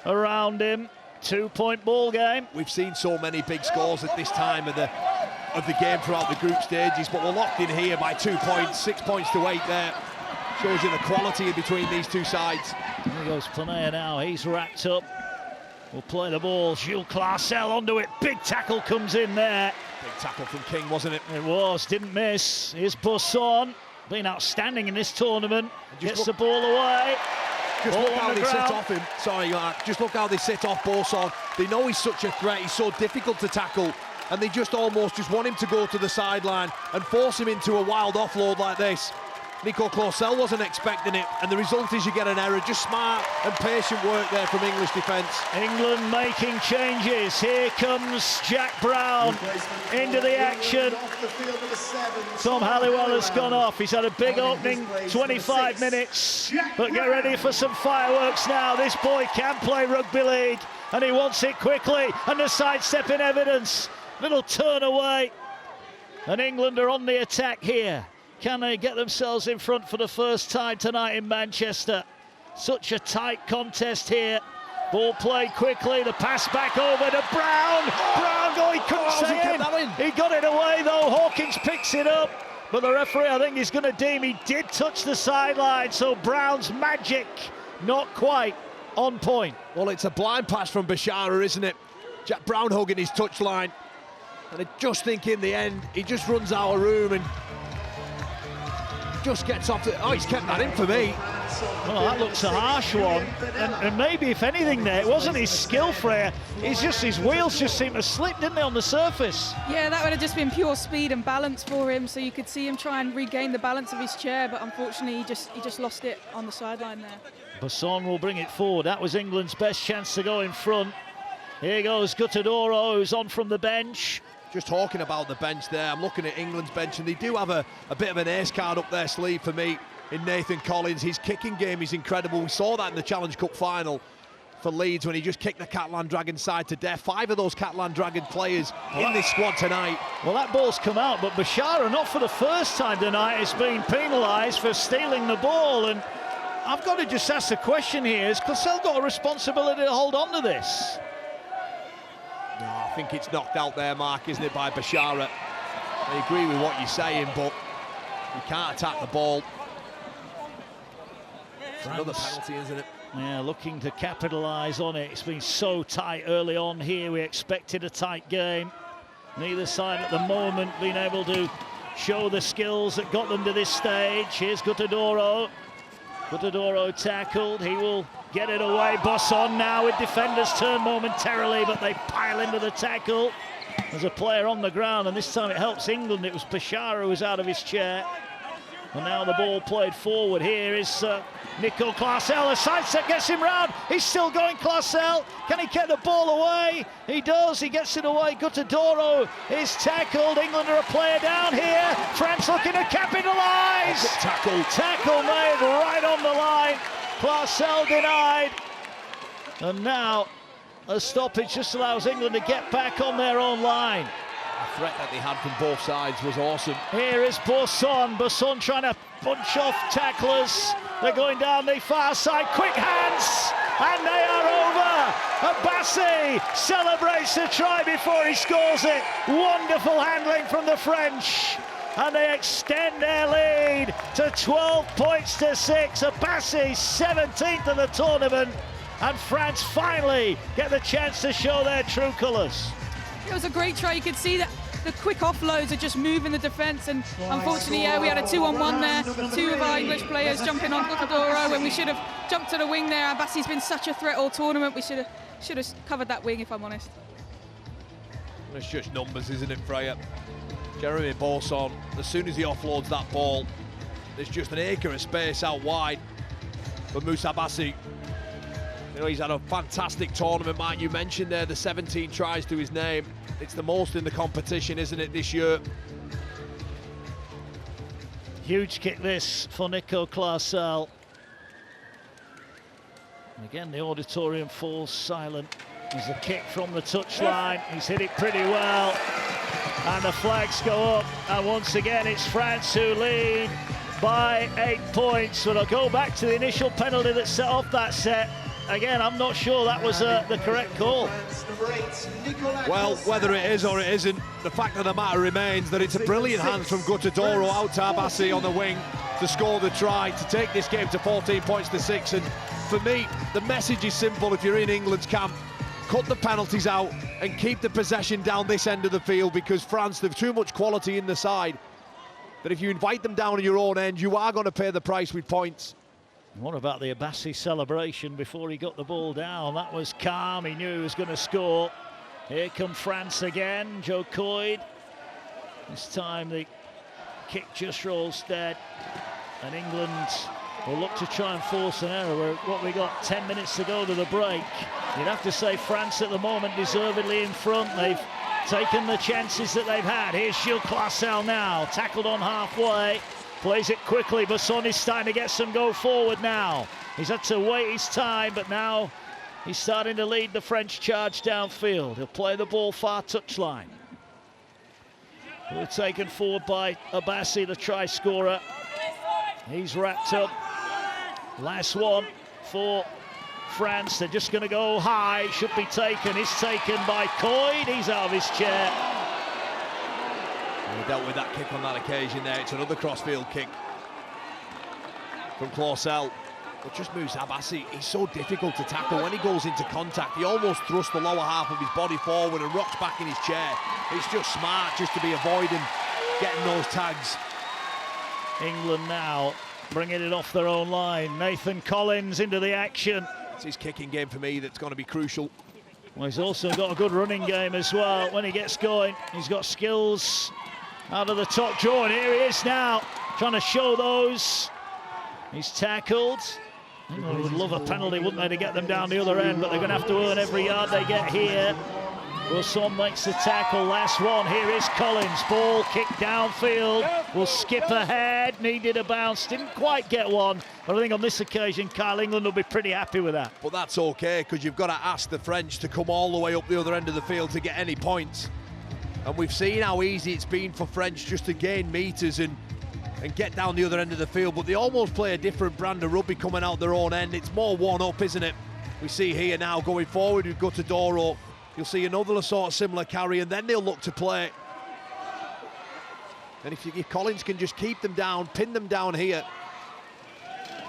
around him. 2-point ball game. We've seen so many big scores at this time of the game throughout the group stages, but we're locked in here by 2 points, 6 points to 8 there. Shows you the quality between these two sides. Here goes Planea now. He's wrapped up. We'll play the ball. Gilles Clarcel onto it. Big tackle comes in there. Big tackle from King, wasn't it? It was. Didn't miss. Here's Busson. Been outstanding in this tournament. Gets the ball away. Just look how they sit off him. Sorry, Mark. Just look how they sit off Busson. They know he's such a threat. He's so difficult to tackle. And they just almost want him to go to the sideline and force him into a wild offload like this. Nico Clarcel wasn't expecting it, and the result is you get an error. Just smart and patient work there from English defence. England making changes. Here comes Jack Brown into the action. Tom Halliwell has gone off. He's had a big opening 25 minutes, but get ready for some fireworks now. This boy can play rugby league, and he wants it quickly, and the sidestep in evidence. Little turn away, and England are on the attack here. Can they get themselves in front for the first time tonight in Manchester? Such a tight contest here. Ball played quickly, the pass back over to Brown. Brown, he couldn't stay in. He got it away though, Hawkins picks it up. But the referee, I think, is going to deem he did touch the sideline, so Brown's magic not quite on point. Well, it's a blind pass from Bashara, isn't it? Jack Brown hugging his touchline. And I just think in the end, he just runs out of room and just gets off the... Oh, he's kept that in for me. Well, that looks a harsh one. And maybe, if anything there, it wasn't his skill, Freya. His wheels just seemed to slip, didn't they, on the surface? Yeah, that would have just been pure speed and balance for him, so you could see him try and regain the balance of his chair, but unfortunately he just lost it on the sideline there. Basson will bring it forward. That was England's best chance to go in front. Here goes Gutadoro, who's on from the bench. Just talking about the bench there, I'm looking at England's bench, and they do have a bit of an ace card up their sleeve for me in Nathan Collins. His kicking game is incredible. We saw that in the Challenge Cup final for Leeds when he just kicked the Catalan Dragon side to death. 5 of those Catalan Dragon players in this squad tonight. Well, that ball's come out, but Bashara, not for the first time tonight, has been penalised for stealing the ball. And I've got to just ask the question here, has Clarcel got a responsibility to hold on to this? No, I think it's knocked out there, Mark, isn't it, by Bashara? I agree with what you're saying, but you can't attack the ball. It's another penalty, isn't it? Yeah, looking to capitalise on it. It's been so tight early on here. We expected a tight game. Neither side at the moment being able to show the skills that got them to this stage. Here's Gutadoro. Gutadoro tackled. He will get it away. Busson now with defenders turn momentarily, but they pile into the tackle. There's a player on the ground, and this time it helps England. It was Bashara who was out of his chair. And now the ball played forward. Here is Nico Clarcel. A sidestep gets him round. He's still going, Clarcel. Can he get the ball away? He does. He gets it away. Gutadoro is tackled. England are a player down here. France looking to capitalise. Tackle made right on the line. Clarcel denied. And now a stoppage just allows England to get back on their own line. The threat that they had from both sides was awesome. Here is Busson. Busson trying to bunch off tacklers. They're going down the far side. Quick hands. And they are over. Abassi celebrates the try before he scores it. Wonderful handling from the French. and they extend their lead to 12 points to 6. Abbasi 17th of the tournament, and France finally get the chance to show their true colours. It was a great try. You could see that the quick offloads are just moving the defence, and unfortunately, yeah, we had a 2-on-1 there. Two of our English players jumping on Gotadoro when we should have jumped to the wing there. Abbasi's been such a threat all tournament. We should have covered that wing, if I'm honest. It's just numbers, isn't it, Freya? Jeremy Bourson, as soon as he offloads that ball, there's just an acre of space out wide for Moussa Abbasi. You know, he's had a fantastic tournament, Mike. You mentioned there the 17 tries to his name. It's the most in the competition, isn't it, this year? Huge kick this for Nico Clarsell. And again, the auditorium falls silent. There's a kick from the touchline. He's hit it pretty well. And the flags go up. And once again, it's France who lead by 8 points. But I'll go back to the initial penalty that set off that set. Again, I'm not sure that was the correct call. Well, whether it is or it isn't, the fact of the matter remains that it's a brilliant hand from Gotadoro out to Abbasi on the wing to score the try, to take this game to 14 points to 6. And for me, the message is simple if you're in England's camp. Cut the penalties out and keep the possession down this end of the field, because France, they've too much quality in the side that if you invite them down in your own end, you are going to pay the price with points. What about the Abbasi celebration before he got the ball down? That was calm, he knew he was going to score. Here come France again, Joe Coyd. This time the kick just rolls dead, and England will look to try and force an error. We're, what we got, 10 minutes to go to the break. You'd have to say France at the moment deservedly in front. They've taken the chances that they've had. Here's Gilles Clarsell now, tackled on halfway. Plays it quickly, Besson is starting to get some go forward now. He's had to wait his time, but now he's starting to lead the French charge downfield. He'll play the ball far touchline. We're taken forward by Abbasi, the try scorer. He's wrapped up. Last one for France. They're just going to go high. Should be taken. It's taken by Coyd. He's out of his chair. He dealt with that kick on that occasion there. It's another crossfield kick from Clarsell. But just Moussa Abbasi, he's so difficult to tackle. When he goes into contact, he almost thrusts the lower half of his body forward and rocks back in his chair. It's just smart just to be avoiding getting those tags. England now bringing it off their own line. Nathan Collins into the action. It's his kicking game for me that's going to be crucial. Well, he's also got a good running game as well. When he gets going, he's got skills out of the top drawer, and here he is now, trying to show those. He's tackled. England would love a penalty, wouldn't they, to get them down the other end, but they're going to have to earn every yard they get here. Wilson makes the tackle, last one. Here is Collins, ball kicked downfield, will skip ahead, needed a bounce, didn't quite get one, but I think on this occasion, Kyle, England will be pretty happy with that. But that's okay, because you've got to ask the French to come all the way up the other end of the field to get any points. And we've seen how easy it's been for French just to gain metres and get down the other end of the field, but they almost play a different brand of rugby coming out their own end. It's more one-up, isn't it? We see here now going forward with Gotadoro. You'll see another sort of similar carry, and then they'll look to play. And if Collins can just keep them down, pin them down here,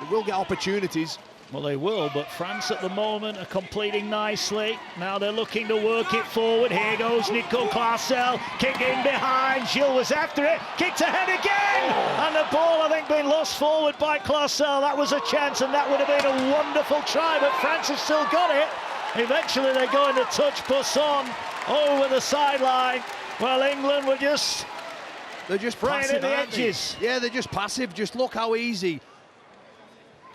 they will get opportunities. Well, they will, but France at the moment are completing nicely. Now they're looking to work it forward. Here goes Nico Clarsell, kick in behind. Gilles was after it, kicked ahead again! And the ball, I think, being lost forward by Clarsell. That was a chance, and that would have been a wonderful try, but France has still got it. Eventually they're going to touch Besson over the sideline. Well, England were just... They're just passive at the edges. Yeah, they're just passive. Just look how easy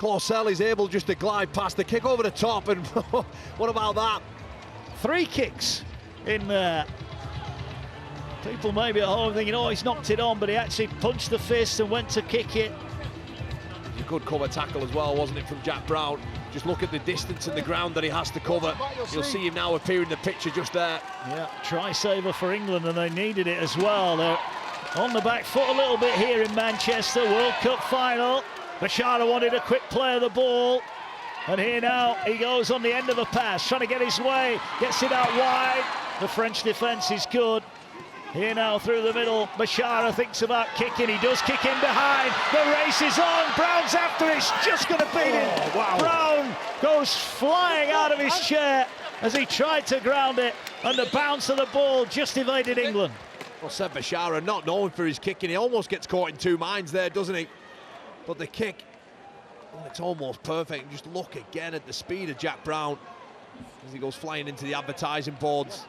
Clarsell is able just to glide past the kick over the top, and what about that? 3 kicks in there. People maybe at home thinking, oh, he's knocked it on, but he actually punched the fist and went to kick it. A good cover tackle as well, wasn't it, from Jack Brown? Just look at the distance and the ground that he has to cover. You'll see him now appear in the picture just there. Yeah, try saver for England, and they needed it as well. They're on the back foot a little bit here in Manchester, World Cup final. Bashara wanted a quick play of the ball, and here now he goes on the end of the pass, trying to get his way, gets it out wide. The French defence is good. Here now through the middle, Bashara thinks about kicking, he does kick in behind, the race is on, Brown's after it, it's just going to beat him. Wow. Brown goes flying out of his chair as he tried to ground it, and the bounce of the ball just evaded England. Well, Seb Bashara, not known for his kicking, he almost gets caught in two minds there, doesn't he? But the kick, well, it's almost perfect. Just look again at the speed of Jack Brown as he goes flying into the advertising boards.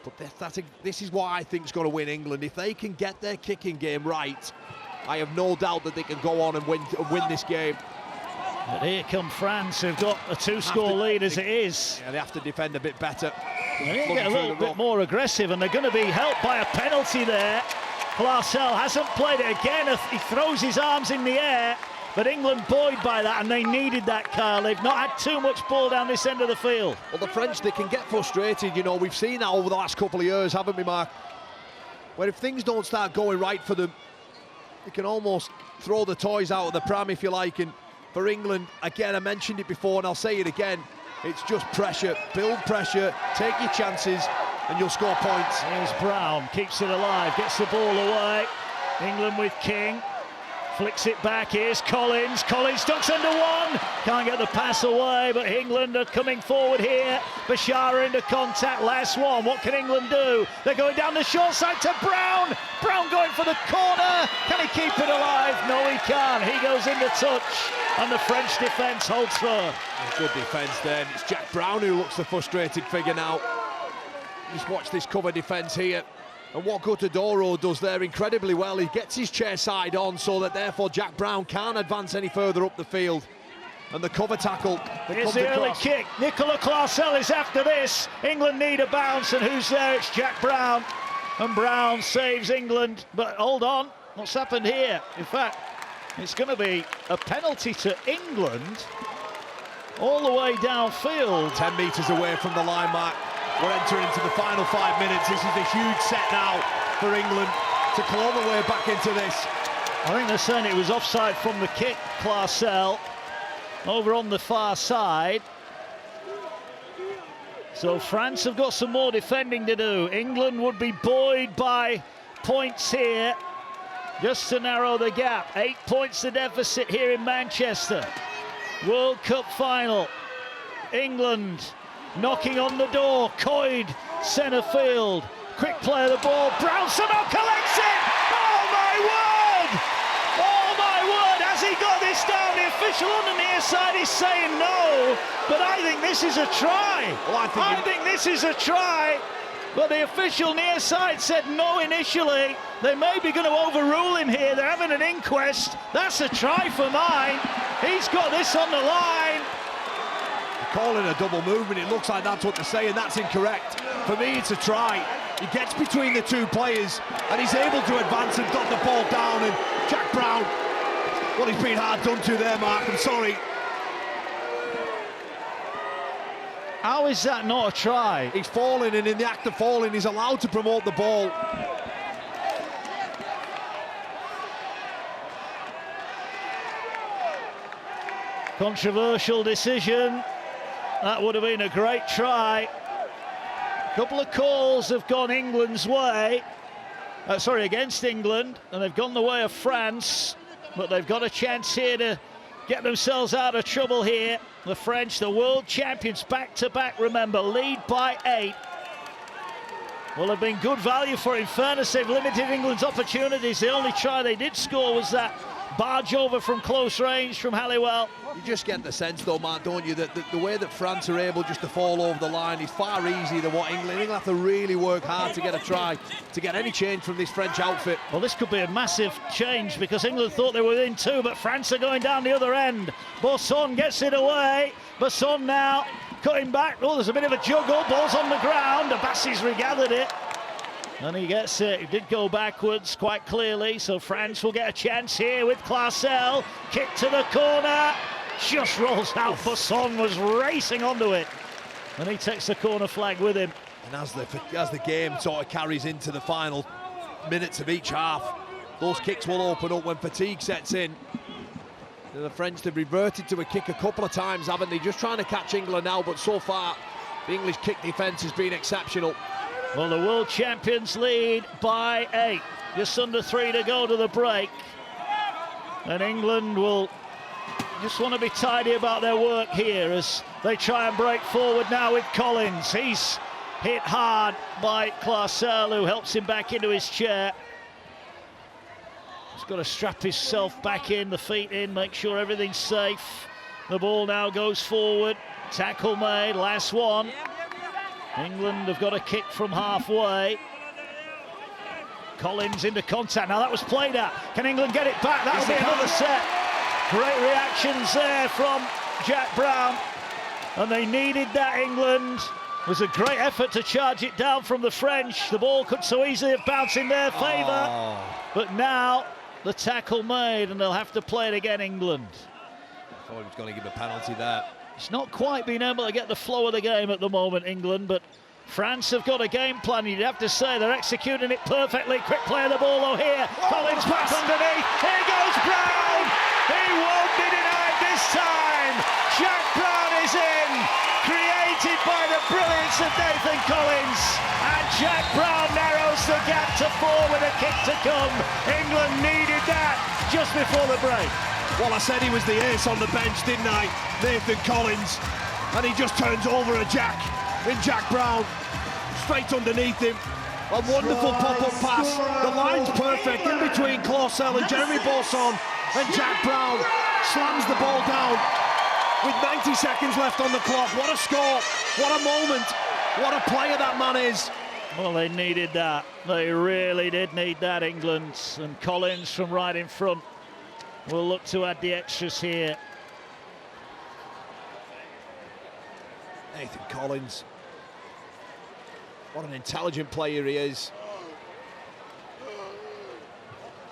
But this is what I think is going to win England. If they can get their kicking game right, I have no doubt that they can go on and win this game. But here come France, who've got a two-score lead as it is. Yeah, they have to defend a bit better. They need to get a little bit more aggressive, and they're going to be helped by a penalty there. Clarcel hasn't played it again. He throws his arms in the air, but England buoyed by that, and they needed that, Kyle. They've not had too much ball down this end of the field. Well, the French, they can get frustrated, you know. We've seen that over the last couple of years, haven't we, Mark? Where if things don't start going right for them, they can almost throw the toys out of the pram, if you like. And for England, again, I mentioned it before, and I'll say it again, it's just pressure. Build pressure, take your chances, and you'll score points. Here's Brown, keeps it alive, gets the ball away. England with King. Flicks it back, here's Collins, Collins ducks under one, can't get the pass away, but England are coming forward here. Bashara into contact, last one, what can England do? They're going down the short side to Brown, Brown going for the corner, can he keep it alive? No, he can't, he goes into touch, and the French defence holds firm. Good defence then, it's Jack Brown who looks the frustrated figure now. Just watch this cover defence here. And what Gutadoro does there incredibly well, he gets his chair side on so that therefore Jack Brown can't advance any further up the field. And the cover tackle that Here's comes the early across. kick, Nicola Clarcel is after this. England need a bounce, and who's there? It's Jack Brown. And Brown saves England, but hold on, what's happened here? In fact, it's going to be a penalty to England all the way downfield. 10 metres away from the line, Mark. We're entering into the final 5 minutes. This is a huge set now for England to claw the way back into this. I think they're saying it was offside from the kick, Clarcel, over on the far side. So France have got some more defending to do. England would be buoyed by points here, just to narrow the gap. 8 points the deficit here in Manchester. World Cup final. England knocking on the door, Coyd, centre field, quick play of the ball, Brown somehow collects it! Oh my word! Oh my word, has he got this down? The official on the near side is saying no, but I think this is a try. Well, I think this is a try, but the official near side said no initially. They may be going to overrule him here, they're having an inquest. That's a try for mine. He's got this on the line. Calling a double movement, it looks like that's what they're saying. That's incorrect. For me, it's a try. He gets between the two players and he's able to advance and dot the ball down. And Jack Brown, well, he's been hard done to there, Mark. I'm sorry. How is that not a try? He's falling, and in the act of falling, he's allowed to promote the ball. Controversial decision. That would have been a great try. A couple of calls have gone England's way. Against England, and they've gone the way of France, but they've got a chance here to get themselves out of trouble here. The French, the world champions, back-to-back, remember, lead by 8. Will have been good value for it. In fairness, they've limited England's opportunities. The only try they did score was that barge over from close range from Halliwell. You just get the sense, though, Mark, don't you, that the way that France are able just to fall over the line is far easier than what England have to really work hard to get a try, to get any change from this French outfit. Well, this could be a massive change because England thought they were within 2, but France are going down the other end. Bosson gets it away. Bosson now cutting back. Oh, there's a bit of a juggle. Ball's on the ground. Abassi's regathered it. And he gets it. He did go backwards quite clearly, so France will get a chance here with Clarcel. Kick to the corner. Just rolls out. Bosson was racing onto it. And he takes the corner flag with him. And as the game sort of carries into the final minutes of each half, those kicks will open up when fatigue sets in. And the French, they've reverted to a kick a couple of times, haven't they? Just trying to catch England now, but so far, the English kick defence has been exceptional. Well, the world champions lead by 8. Just under 3 to go to the break. And England will just want to be tidy about their work here as they try and break forward now with Collins. He's hit hard by Clarcel, who helps him back into his chair. He's got to strap himself back in, the feet in, make sure everything's safe. The ball now goes forward. Tackle made, last one. England have got a kick from halfway. Collins into contact. Now that was played at. Can England get it back? That'll be another set. Great reactions there from Jack Brown. And they needed that, England. It was a great effort to charge it down from the French. The ball could so easily have bounced in their favour. Oh. But now the tackle made and they'll have to play it again, England. I thought he was going to give a penalty there. It's not quite been able to get the flow of the game at the moment, England, but France have got a game plan. You'd have to say they're executing it perfectly. Quick play of the ball though here. Collins back underneath. Here goes Brown. He won't be denied this time. Jack Brown is in. Created by the brilliance of Nathan Collins. And Jack Brown narrows the gap to 4 with a kick to come. England needed that just before the break. Well, I said he was the ace on the bench, didn't I? Nathan Collins. And he just turns over a Jack Brown. Straight underneath him. A wonderful pop-up pass. The line's perfect in between Clarcel and Jeremy Bosson. And Jack Brown slams the ball down with 90 seconds left on the clock. What a score. What a moment. What a player that man is. Well, they needed that. They really did need that, England. And Collins from right in front will look to add the extras here. Nathan Collins. What an intelligent player he is.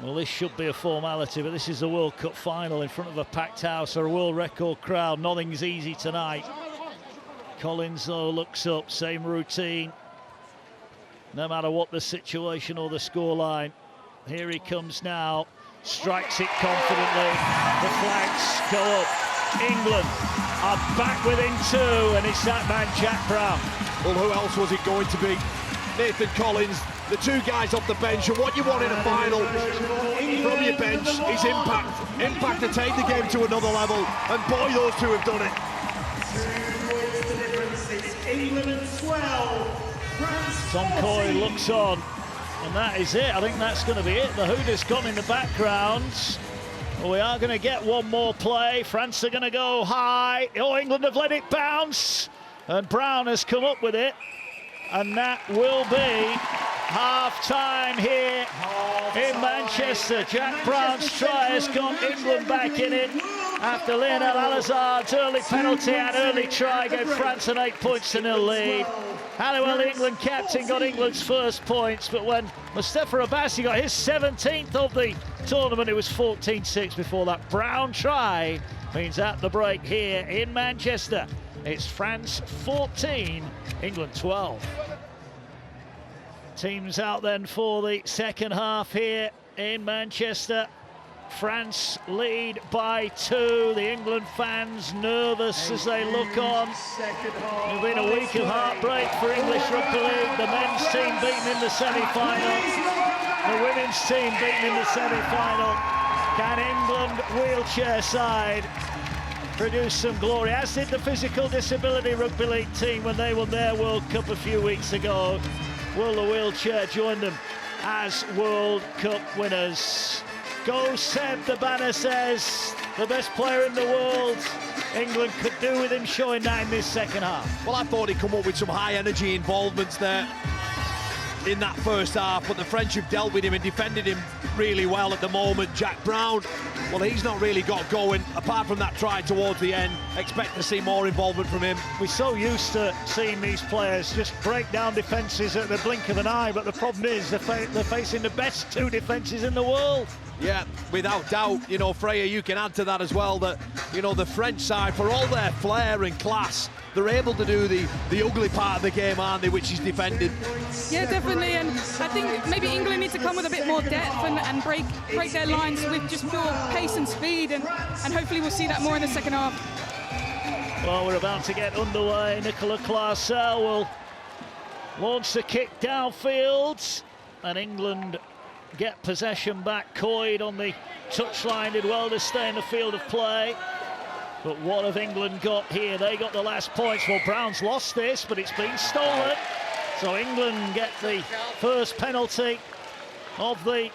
Well, this should be a formality, but this is the World Cup final in front of a packed house or a world record crowd. Nothing's easy tonight. Collins, though, looks up, same routine. No matter what the situation or the scoreline. Here he comes now. Strikes it confidently. The flags go up. England are back within 2, and it's that man, Jack Brown. Well, who else was it going to be? Nathan Collins, the 2 guys off the bench, and what you want in a final from your bench is impact. Impact to take the game to another level, and boy, those 2 have done it. 2 points the difference. It's England at 12. France Tom Coy looks on, and that is it. I think that's going to be it. The Hooters gone in the background. Well, we are going to get one more play. France are going to go high. Oh, England have let it bounce. And Brown has come up with it. And that will be half-time here in Manchester. Jack Brown's try has got England back in it after Lionel Alazard's early penalty and early try gave France an 8-0 lead. Halliwell, the England captain, got England's first points, but when Mustafa Abbasi got his 17th of the tournament, it was 14-6 before that. Brown try means at the break here in Manchester, it's France 14, England 12. Teams out then for the second half here in Manchester. France lead by 2. The England fans nervous as they look on. It's been a week of heartbreak for English Rugby League. The men's team beaten in the semi-final. The women's team beaten in the semi-final. Can England wheelchair side produce some glory, as did the physical disability Rugby League team when they won their World Cup a few weeks ago? Will the wheelchair join them as World Cup winners? Go Seb, the banner says, the best player in the world. England could do with him showing that in this second half. Well, I thought he'd come up with some high energy involvements there in that first half, but the French have dealt with him and defended him really well at the moment. Jack Brown, well, he's not really got going apart from that try towards the end. Expect to see more involvement from him. We're so used to seeing these players just break down defences at the blink of an eye, but the problem is they're facing the best 2 defences in the world. Yeah, without doubt. You know, Freya, you can add to that as well that, you know, the French side, for all their flair and class, they're able to do the ugly part of the game, aren't they, which is defending. Yeah, definitely, and I think maybe England need to come with a bit more depth and break their lines with just pure pace and speed, and hopefully we'll see that more in the second half. Well, we're about to get underway. Nicola Clarcel will Launch the kick downfield, and England get possession back. Coyd on the touchline did well to stay in the field of play. But what have England got here? They got the last points. Well, Brown's lost this, but it's been stolen. So England get the first penalty of the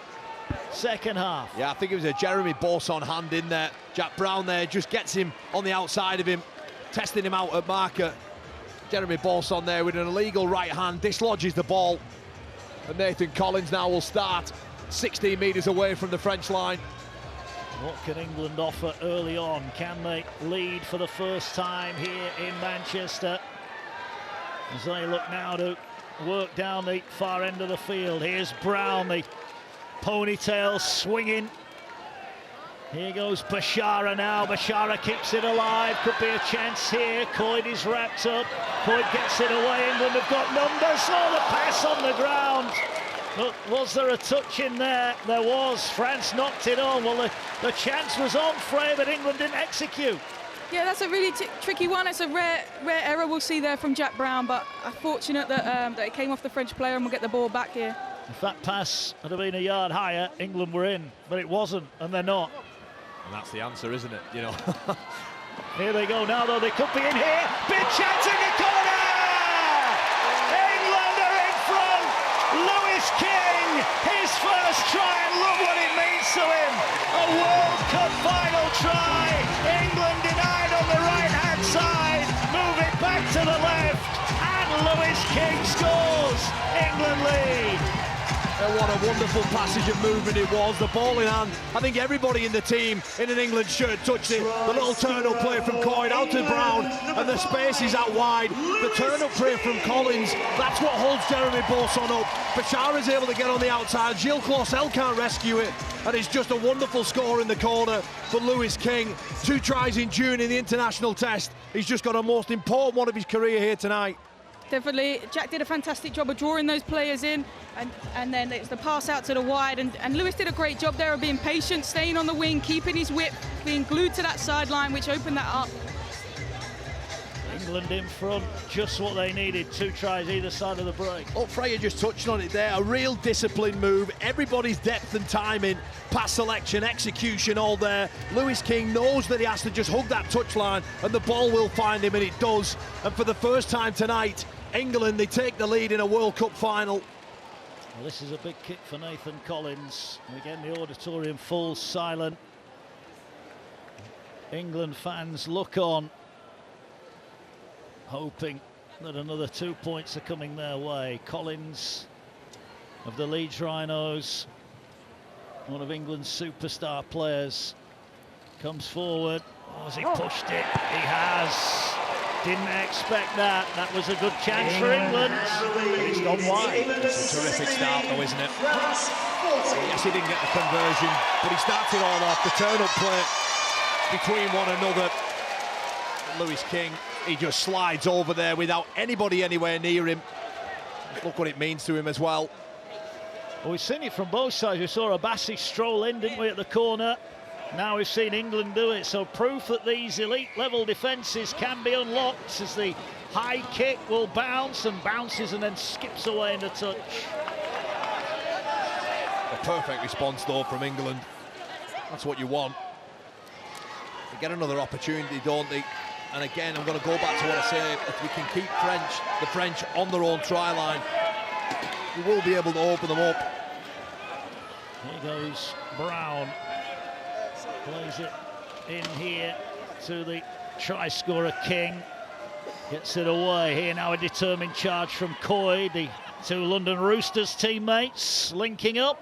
second half. Yeah, I think it was a Jeremy Bourson hand in there. Jack Brown there just gets him on the outside of him, testing him out at marker. Jeremy Bourson there with an illegal right hand, dislodges the ball. And Nathan Collins now will start 16 metres away from the French line. What can England offer early on? Can they lead for the first time here in Manchester? As they look now to work down the far end of the field. Here's Brown, the ponytail swinging. Here goes Bashara now. Bashara keeps it alive. Could be a chance here. Coyd is wrapped up. Coyd gets it away. England have got numbers. Oh, the pass on the ground. But was there a touch in there? There was. France knocked it on. Well, the chance was on Frey, but England didn't execute. Yeah, that's a really tricky one. It's a rare error we'll see there from Jack Brown, but fortunate that, that it came off the French player and we'll get the ball back here. If that pass had been a yard higher, England were in, but it wasn't, and they're not. And that's the answer, isn't it? You know. Here they go now, though. They could be in here. Big chance in the corner! England are in front. Lewis King, his first try, and look what it means to him. A World Cup final try. England denied on the right-hand side. Move it back to the left, and Lewis King scores. England lead. And what a wonderful passage of movement it was. The ball in hand. I think everybody in the team in an England shirt touched it. The little turn-up play from Coyd out to Brown, and the space is out wide. The turn-up play from Collins, that's what holds Jeremy Bourson up. Bashara's able to get on the outside. Gilles Clausel can't rescue it, and it's just a wonderful score in the corner for Lewis King. 2 tries in June in the international test. He's just got a most important one of his career here tonight. Definitely, Jack did a fantastic job of drawing those players in, and then it's the pass out to the wide, and Lewis did a great job there of being patient, staying on the wing, keeping his whip, being glued to that sideline, which opened that up. England in front, just what they needed. 2 tries either side of the break. Oh, Freya just touched on it there. A real disciplined move. Everybody's depth and timing, pass selection, execution, all there. Lewis King knows that he has to just hug that touchline, and the ball will find him, and it does. And for the first time tonight, England, they take the lead in a World Cup final. Well, this is a big kick for Nathan Collins. And again, the auditorium full, silent. England fans look on, hoping that another 2 points are coming their way. Collins of the Leeds Rhinos, one of England's superstar players, comes forward. Oh, has he pushed it? He has. Didn't expect that. That was a good chance for England. It's gone wide. It's a terrific start though, isn't it? Yes, he didn't get the conversion, but he starts it all off. The turn-up play between one another. Lewis King, he just slides over there without anybody anywhere near him. Look what it means to him as well. Well, we've seen it from both sides. We saw Abassi stroll in, didn't we, at the corner? Now we've seen England do it, so proof that these elite-level defences can be unlocked as the high kick will bounce and bounces and then skips away into touch. A perfect response, though, from England. That's what you want. They get another opportunity, don't they? And again, I'm going to go back to what I say. If we can keep the French on their own try line, we will be able to open them up. Here goes Brown. Plays it in here to the try scorer King. Gets it away. Here now a determined charge from Coyd. The 2 London Roosters teammates linking up.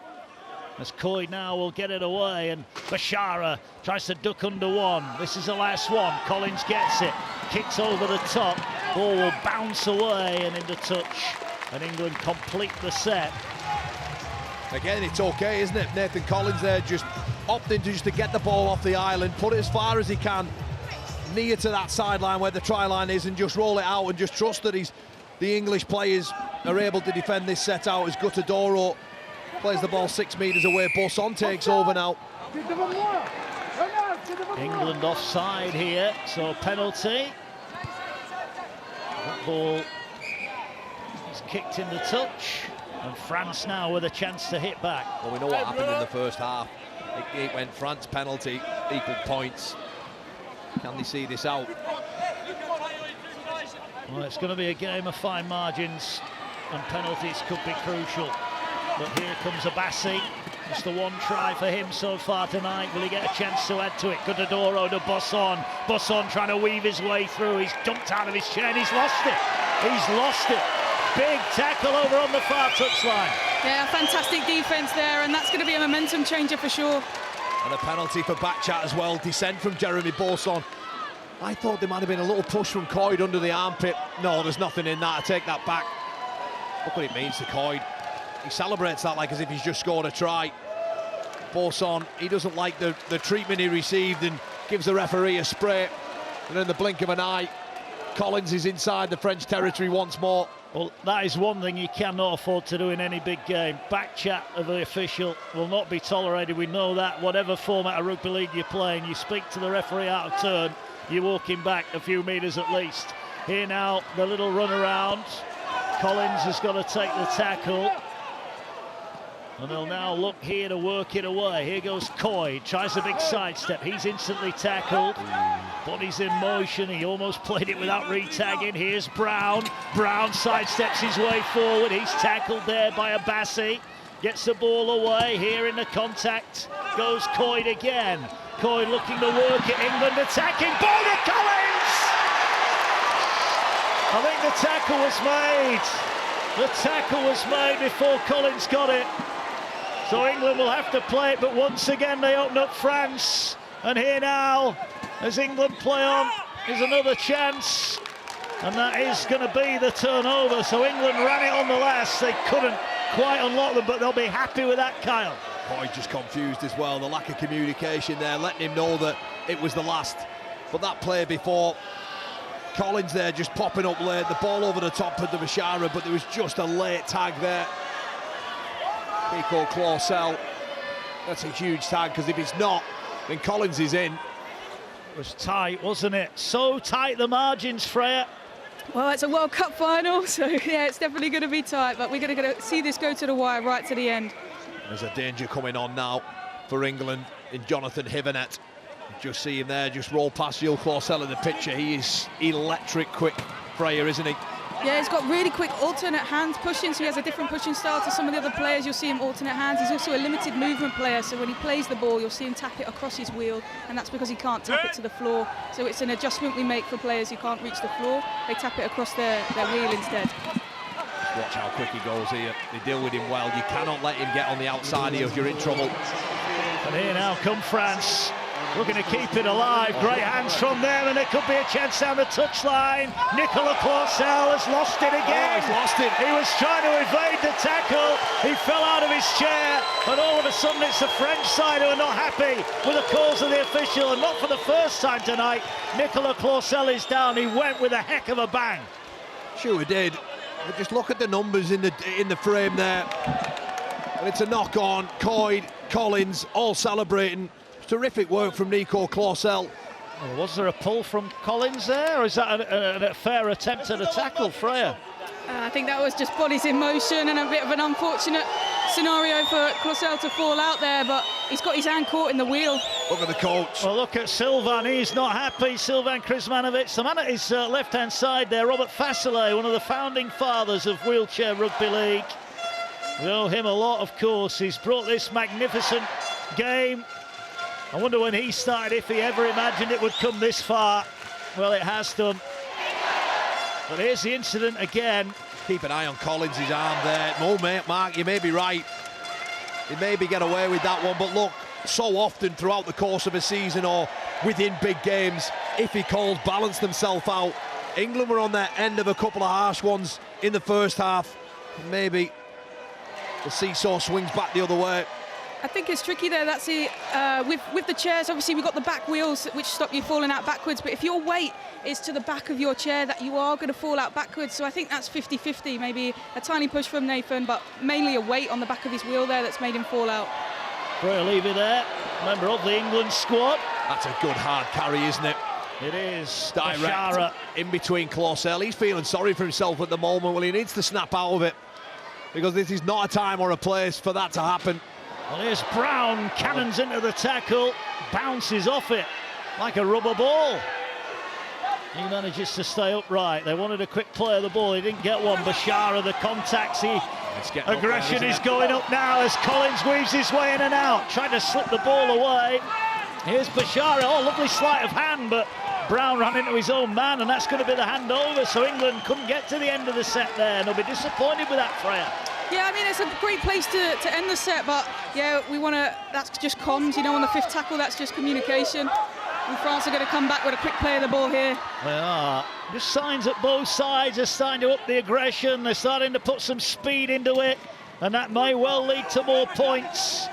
As Coyd now will get it away, and Bashara tries to duck under one. This is the last one. Collins gets it. Kicks over the top. Ball will bounce away and into touch. And England complete the set. Again, it's okay, isn't it? Nathan Collins there just opting to get the ball off the island, put it as far as he can, near to that sideline where the try line is, and just roll it out and just trust that the English players are able to defend this set out as Gutadoro plays the ball 6 metres away. Bourson takes over now. England offside here, so penalty. That ball is kicked in the touch, and France now with a chance to hit back. Well, we know what happened in the first half. It went France penalty, equal points. Can they see this out? Well, it's going to be a game of fine margins, and penalties could be crucial. But here comes Abassi. Just the one try for him so far tonight. Will he get a chance to add to it? Goddadoro to Bosson. Bosson trying to weave his way through. He's jumped out of his chair and he's lost it. He's lost it. Big tackle over on the far touchline. Yeah, fantastic defence there, and that's going to be a momentum changer for sure. And a penalty for backchat as well. Descent from Jeremy Bosson. I thought there might have been a little push from Coyd under the armpit. No, there's nothing in that. I take that back. Look what it means to Coyd. He celebrates that like as if he's just scored a try. Bosson, he doesn't like the treatment he received and gives the referee a spray. And in the blink of an eye, Collins is inside the French territory once more. Well, that is one thing you cannot afford to do in any big game. Backchat of the official will not be tolerated. We know that. Whatever format of rugby league you're playing, you speak to the referee out of turn, you're walking back a few metres at least. Here now, the little run around. Collins has got to take the tackle. And they'll now look here to work it away. Here goes Coyd, tries a big sidestep. He's instantly tackled. Body's in motion. He almost played it without re-tagging. Here's Brown. Brown sidesteps his way forward. He's tackled there by Abassi. Gets the ball away. Here in the contact goes Coyd again. Coyd looking to work it. England attacking. Ball to Collins! I think the tackle was made. The tackle was made before Collins got it. So England will have to play it, but once again they open up France. And here now, as England play on, is another chance. And that is going to be the turnover. So England ran it on the last. They couldn't quite unlock them, but they'll be happy with that, Kyle. Coyd just confused as well. The lack of communication there, letting him know that it was the last. But that play before, Collins there just popping up late. The ball over the top of the Bashara, but there was just a late tag there. Nico Clausel, that's a huge tag, because if it's not, then Collins is in. It was tight, wasn't it? So tight, the margins, Freya. Well, it's a World Cup final, so yeah, it's definitely going to be tight, but we're going to see this go to the wire right to the end. There's a danger coming on now for England in Jonathan Hivernet. Just see him there, just roll past Gilles Clausel in the picture. He is electric quick, Freya, isn't he? Yeah, he's got really quick alternate hands pushing, so he has a different pushing style to some of the other players. You'll see him alternate hands. He's also a limited movement player, so when he plays the ball, you'll see him tap it across his wheel, and that's because he can't tap it to the floor. So it's an adjustment we make for players who can't reach the floor. They tap it across their wheel instead. Watch how quick he goes here. They deal with him well. You cannot let him get on the outside here if you're in trouble. And here now come France. Looking to keep it alive. Great hands from them, and it could be a chance down the touchline. Nicolas Clausel has lost it again. Oh, he's lost it. He was trying to evade the tackle. He fell out of his chair, and all of a sudden it's the French side who are not happy with the calls of the official, and not for the first time tonight. Nicolas Clausel is down. He went with a heck of a bang. Sure he did. But just look at the numbers in the frame there. And it's a knock on. Coyd, Collins, all celebrating. Terrific work from Nico Clausel. Well, was there a pull from Collins there, or is that a fair attempt at a tackle, Freya? I think that was just bodies in motion and a bit of an unfortunate scenario for Clausel to fall out there, but he's got his hand caught in the wheel. Look at the coach. Well, look at Sylvan, he's not happy. Sylvan Krizmanovic, the man at his left-hand side there, Robert Fasolé, one of the founding fathers of wheelchair rugby league. We owe him a lot, of course. He's brought this magnificent game. I wonder when he started if he ever imagined it would come this far. Well, it has done. But here's the incident again. Keep an eye on Collins' arm there. Oh, mate, Mark, you may be right. He maybe get away with that one, but look, so often throughout the course of a season or within big games, iffy calls balance themselves out. England were on their end of a couple of harsh ones in the first half. Maybe the seesaw swings back the other way. I think it's tricky there. That's it. With the chairs, obviously we've got the back wheels which stop you falling out backwards, but if your weight is to the back of your chair, that you are going to fall out backwards. So I think that's 50-50, maybe a tiny push from Nathan, but mainly a weight on the back of his wheel there that's made him fall out. Freya Levy there, member of the England squad. That's a good hard carry, isn't it? It is Direct Bashara. in between Clausel. He's feeling sorry for himself at the moment. Well, he needs to snap out of it, because this is not a time or a place for that to happen. Well, here's Brown, cannons into the tackle, bounces off it like a rubber ball. He manages to stay upright. They wanted a quick play of the ball. He didn't get one. Bashara, the contacts. Aggression is going up now as Collins weaves his way in and out, trying to slip the ball away. Here's Bashara. Oh, lovely sleight of hand, but Brown ran into his own man, and that's going to be the handover. So England couldn't get to the end of the set there, and they'll be disappointed with that, Freya. Yeah, I mean, it's a great place to end the set, but yeah, we want to, that's just comms, you know, on the fifth tackle, that's just communication. And France are going to come back with a quick play of the ball here. They are. Just signs at both sides. They're starting to up the aggression. They're starting to put some speed into it, and that may well lead to more points.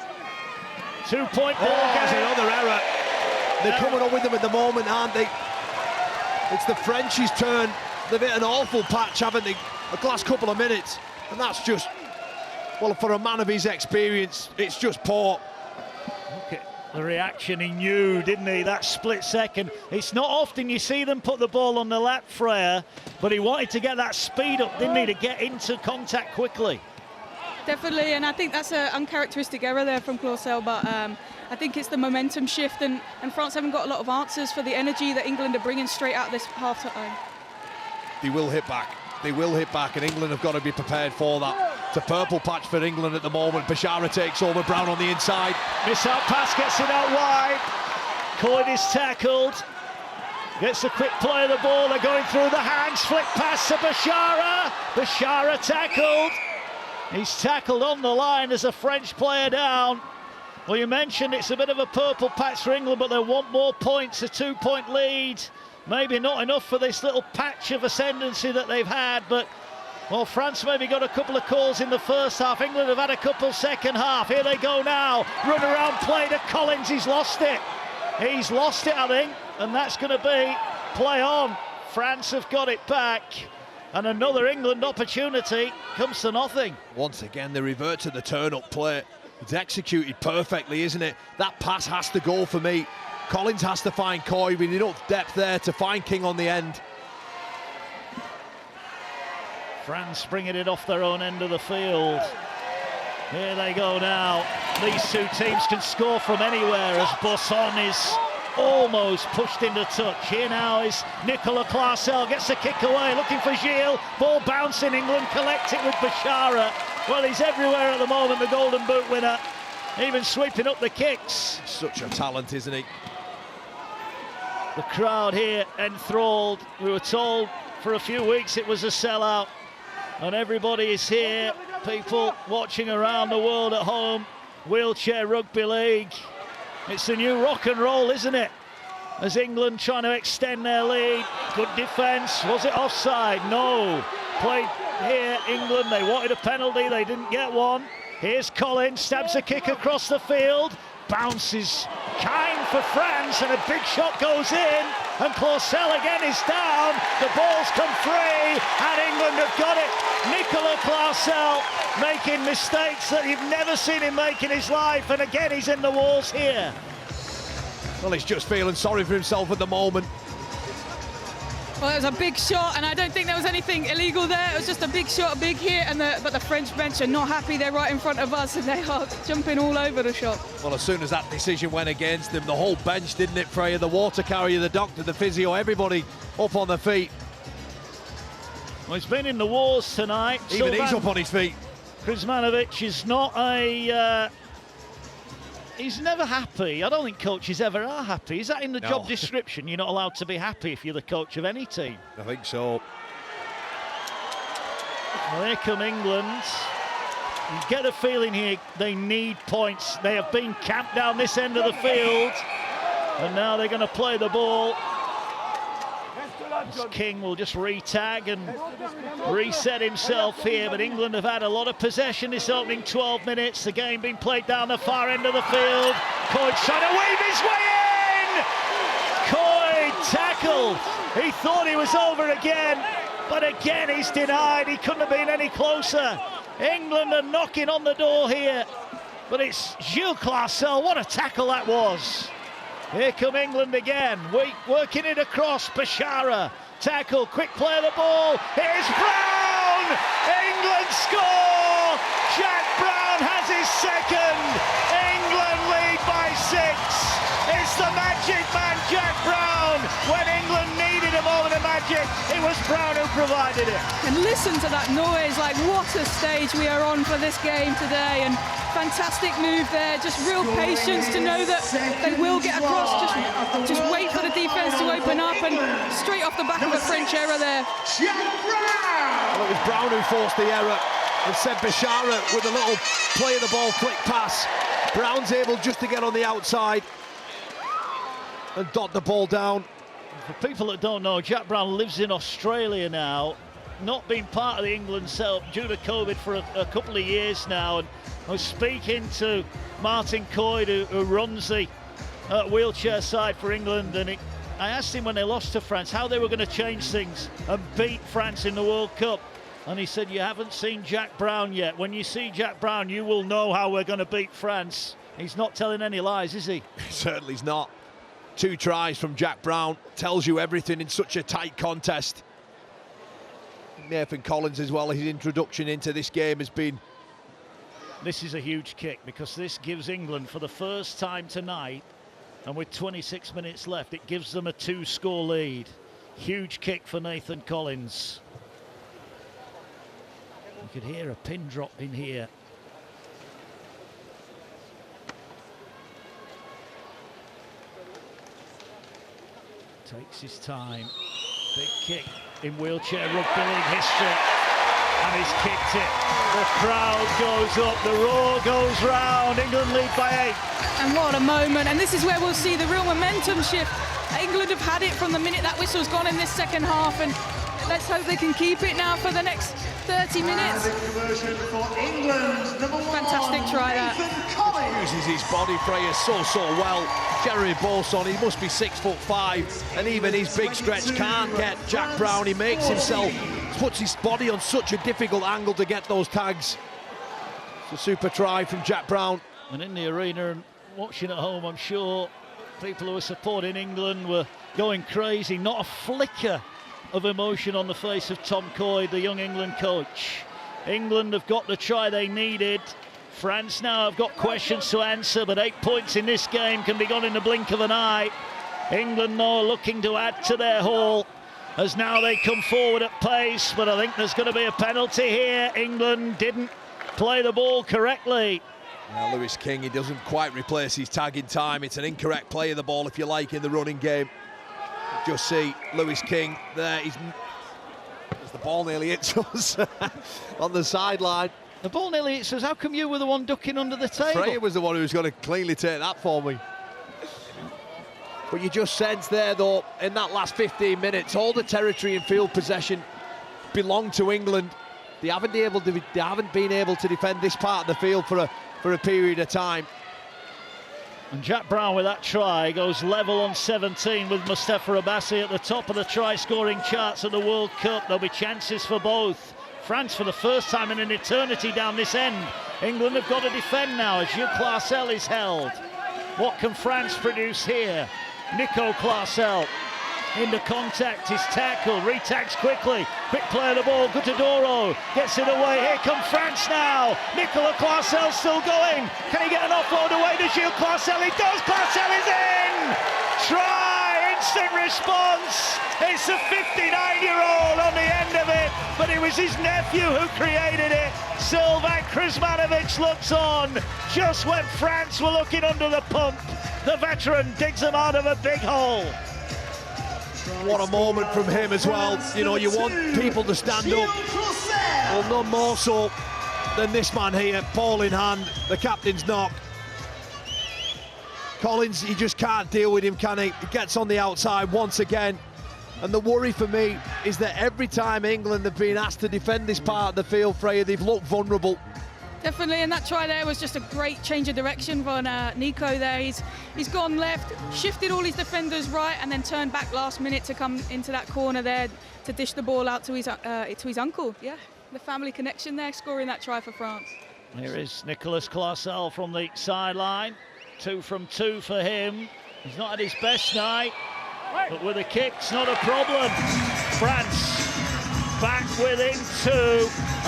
2-point ball game. There's another error. They're coming up with them at the moment, aren't they? It's the Frenchies' turn. They've hit an awful patch, haven't they, the last couple of minutes? And that's just, well, for a man of his experience, it's just poor. Look at the reaction. He knew, didn't he, that split second. It's not often you see them put the ball on the lap, Freya, but he wanted to get that speed up, didn't he, to get into contact quickly. Definitely, and I think that's an uncharacteristic error there from Clausel, but I think it's the momentum shift, and France haven't got a lot of answers for the energy that England are bringing straight out this half-time. They will hit back. They will hit back, and England have got to be prepared for that. It's a purple patch for England at the moment. Bashara takes over, Brown on the inside. Miss-out pass gets it out wide. Coyd is tackled. Gets a quick play of the ball. They're going through the hands. Flick pass to Bashara. Bashara tackled. He's tackled on the line as a French player down. Well, you mentioned it's a bit of a purple patch for England, but they want more points, a 2-point lead. Maybe not enough for this little patch of ascendancy that they've had, but, well, France maybe got a couple of calls in the first half. England have had a couple second half. Here they go now. Run around play to Collins. He's lost it. He's lost it, I think, and that's going to be play on. France have got it back. And another England opportunity comes to nothing. Once again, they revert to the turn-up play. It's executed perfectly, isn't it? That pass has to go for me. Collins has to find Coy with enough depth there to find King on the end. France bringing it off their own end of the field. Here they go now. These two teams can score from anywhere as Bosson is almost pushed into touch. Here now is Nicolas Clausel, gets the kick away, looking for Gilles. Ball bouncing, England collecting with Bashara. Well, he's everywhere at the moment, the Golden Boot winner, even sweeping up the kicks. Such a talent, isn't he? The crowd here enthralled. We were told for a few weeks it was a sellout, and everybody is here. People watching around the world at home. Wheelchair Rugby League. It's the new rock and roll, isn't it? As England trying to extend their lead. Good defence. Was it offside? No. Played here, England. They wanted a penalty. They didn't get one. Here's Collins. Stabs a kick across the field. Bounces kind for France, and a big shot goes in. And Clausel again is down. The ball's come free, and England have got it. Nicolas Clausel making mistakes that you've never seen him make in his life, and again he's in the walls here. Well, he's just feeling sorry for himself at the moment. Well, it was a big shot, and I don't think there was anything illegal there. It was just a big shot, a big hit, but the French bench are not happy. They're right in front of us, and they are jumping all over the shot. Well, as soon as that decision went against them, the whole bench, didn't it, Freya? The water carrier, the doctor, the physio, everybody up on their feet. Well, he's been in the wars tonight. Even he's up on his feet. Kuzmanovic is not a... he's never happy. I don't think coaches ever are happy. Is that in the job description? You're not allowed to be happy if you're the coach of any team. I think so. Well, here come England. You get a feeling here they need points. They have been camped down this end of the field, and now they're going to play the ball. King will just re-tag and reset himself here, but England have had a lot of possession this opening 12 minutes. The game being played down the far end of the field. Coyd trying to weave his way in! Coyd tackled. He thought he was over again, but again he's denied. He couldn't have been any closer. England are knocking on the door here, but it's Gilles Clausel. What a tackle that was. Here come England again, working it across. Bashara, tackle, quick play of the ball. Here's Brown! England score! Jack Brown has his second. England lead by 6. It's the magic man, Jack Brown. When England needed a moment of magic, it was Brown who provided it. And listen to that noise, like what a stage we are on for this game today. And fantastic move there, just real patience to know that they will get across. Just wait for the defence to open up, and straight off the back of a French error there. Well, it was Brown who forced the error, and Seb Bashara with a little play of the ball, flick pass. Brown's able just to get on the outside and dot the ball down. For people that don't know, Jack Brown lives in Australia now, not been part of the England setup due to COVID for a couple of years now. And I was speaking to Martin Coyd, who runs the wheelchair side for England, and I asked him when they lost to France how they were going to change things and beat France in the World Cup. And he said, you haven't seen Jack Brown yet. When you see Jack Brown, you will know how we're going to beat France. He's not telling any lies, is he? Certainly he's not. 2 tries from Jack Brown tells you everything in such a tight contest. Nathan Collins as well, his introduction into this game has been... This is a huge kick, because this gives England, for the first time tonight, and with 26 minutes left, it gives them a 2-score lead. Huge kick for Nathan Collins. You could hear a pin drop in here. Takes his time. Big kick in wheelchair rugby league history. And he's kicked it. The crowd goes up, the roar goes round. England lead by 8. And what a moment. And this is where we'll see the real momentum shift. England have had it from the minute that whistle's gone in this second half, and let's hope they can keep it now for the next 30 minutes. Fantastic try that. Uses his body, Freya, so well. Jeremy Bolson, he must be 6'5", and even his big stretch can't get Jack Brown. He makes himself, puts his body on such a difficult angle to get those tags. It's a super try from Jack Brown. And in the arena and watching at home, I'm sure people who are supporting England were going crazy. Not a flicker of emotion on the face of Tom Coyd, the young England coach. England have got the try they needed. France now have got questions to answer, but 8 points in this game can be gone in the blink of an eye. England, though, looking to add to their haul as now they come forward at pace, but I think there's going to be a penalty here. England didn't play the ball correctly. Lewis King, he doesn't quite replace his tag in time. It's an incorrect play of the ball, if you like, in the running game. Just see Lewis King there. The ball nearly hits us on the sideline. The ball nearly hits us. How come you were the one ducking under the table? Freya was the one who was going to cleanly take that for me. But you just sense there, though, in that last 15 minutes, all the territory and field possession belonged to England. They haven't been able to defend this part of the field for a period of time. And Jack Brown with that try goes level on 17 with Mustafa Abbasi at the top of the try-scoring charts at the World Cup. There'll be chances for both. France for the first time in an eternity down this end. England have got to defend now as Gilles Clarcel is held. What can France produce here? Nico Clarcel into contact, his tackle, retags quickly, quick play of the ball, Gutadoro gets it away, here come France now, Nicolas Clarcel still going, can he get an offload away to Gilles Clarcel? He does, Clarcel is in! Try, instant response, it's the 59-year-old on the end of it, but it was his nephew who created it. Sylvain Krsmanovic looks on, just when France were looking under the pump, the veteran digs them out of a big hole. What a moment from him as well. You know, you want people to stand up. Well, none more so than this man here, ball in hand, the captain's knock. Collins, he just can't deal with him, can he? He gets on the outside once again. And the worry for me is that every time England have been asked to defend this part of the field, Freya, they've looked vulnerable. Definitely, and that try there was just a great change of direction for Nico there. He's gone left, shifted all his defenders right, and then turned back last minute to come into that corner there to dish the ball out to his uncle. Yeah, the family connection there, scoring that try for France. Here is Nicolas Clarcel from the sideline. 2 from 2 for him. He's not had his best night, but with the kicks, not a problem. France back within 2,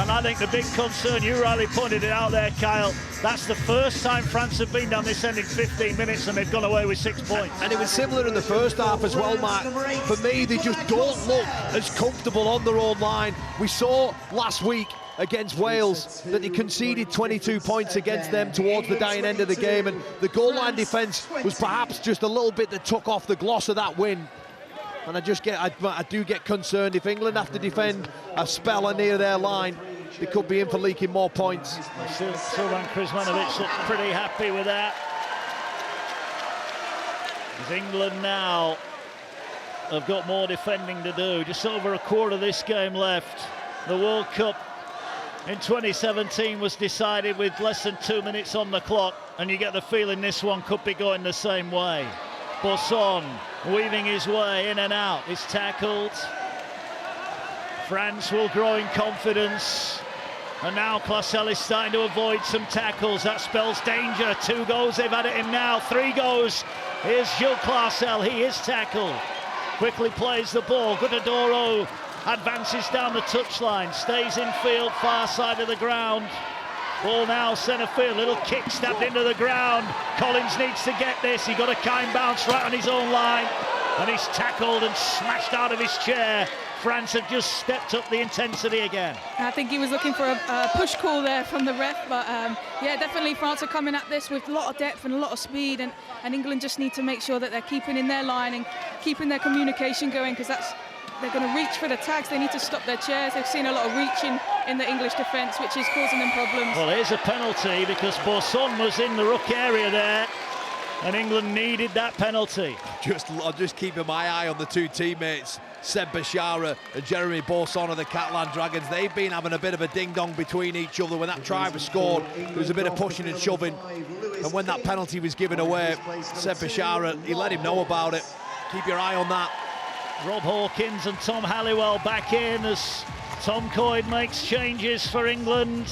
and I think the big concern, you rightly pointed it out there, Kyle, that's the first time France have been down this end in 15 minutes and they've gone away with 6 points. And it was similar in the first half as well, Mark. For me, they just don't look as comfortable on their own line. We saw last week against Wales that they conceded 22 points against them towards the dying end of the game, and the goal line defence was perhaps just a little bit that took off the gloss of that win. And I do get concerned if England have to defend a spell near their line, they could be in for leaking more points. Silvan Krsmanovic looks pretty happy with that. As England now have got more defending to do. Just over a quarter of this game left. The World Cup in 2017 was decided with less than 2 minutes on the clock, and you get the feeling this one could be going the same way. Bosson weaving his way in and out. He's tackled. France will grow in confidence. And now Claussel is starting to avoid some tackles. That spells danger. 2 goes they've had at him now. 3 goes. Here's Gilles Claussel. He is tackled. Quickly plays the ball. Guttadoro advances down the touchline. Stays in field, far side of the ground. Ball now centre field, little kick stabbed into the ground. Collins needs to get this. He got a kind bounce right on his own line, and he's tackled and smashed out of his chair. France have just stepped up the intensity again. I think he was looking for a push call there from the ref, but yeah, definitely France are coming at this with a lot of depth and a lot of speed, and England just need to make sure that they're keeping in their line and keeping their communication going, because they're going to reach for the tags. They need to stop their chairs. They've seen a lot of reaching in the English defence, which is causing them problems. Well, here's a penalty because Bosson was in the ruck area there, and England needed that penalty. I'm just keeping my eye on the 2 teammates, Seb Bashara and Jeremy Bosson of the Catalan Dragons. They've been having a bit of a ding-dong between each other. When that try was scored, there was a bit of pushing and shoving, and when that penalty was given away, Seb Bashara, he let him know about it. Keep your eye on that. Rob Hawkins and Tom Halliwell back in as Tom Coyne makes changes for England.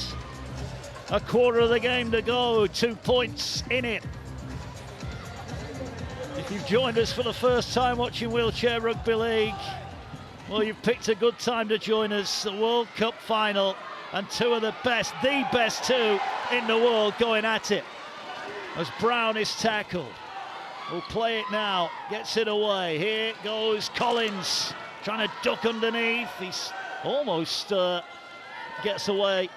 A quarter of the game to go, 2 points in it. If you've joined us for the first time watching Wheelchair Rugby League, well, you've picked a good time to join us. The World Cup final, and 2 of the best 2 in the world going at it. As Brown is tackled. We'll play it now, gets it away. Here goes Collins, trying to duck underneath. He's almost gets away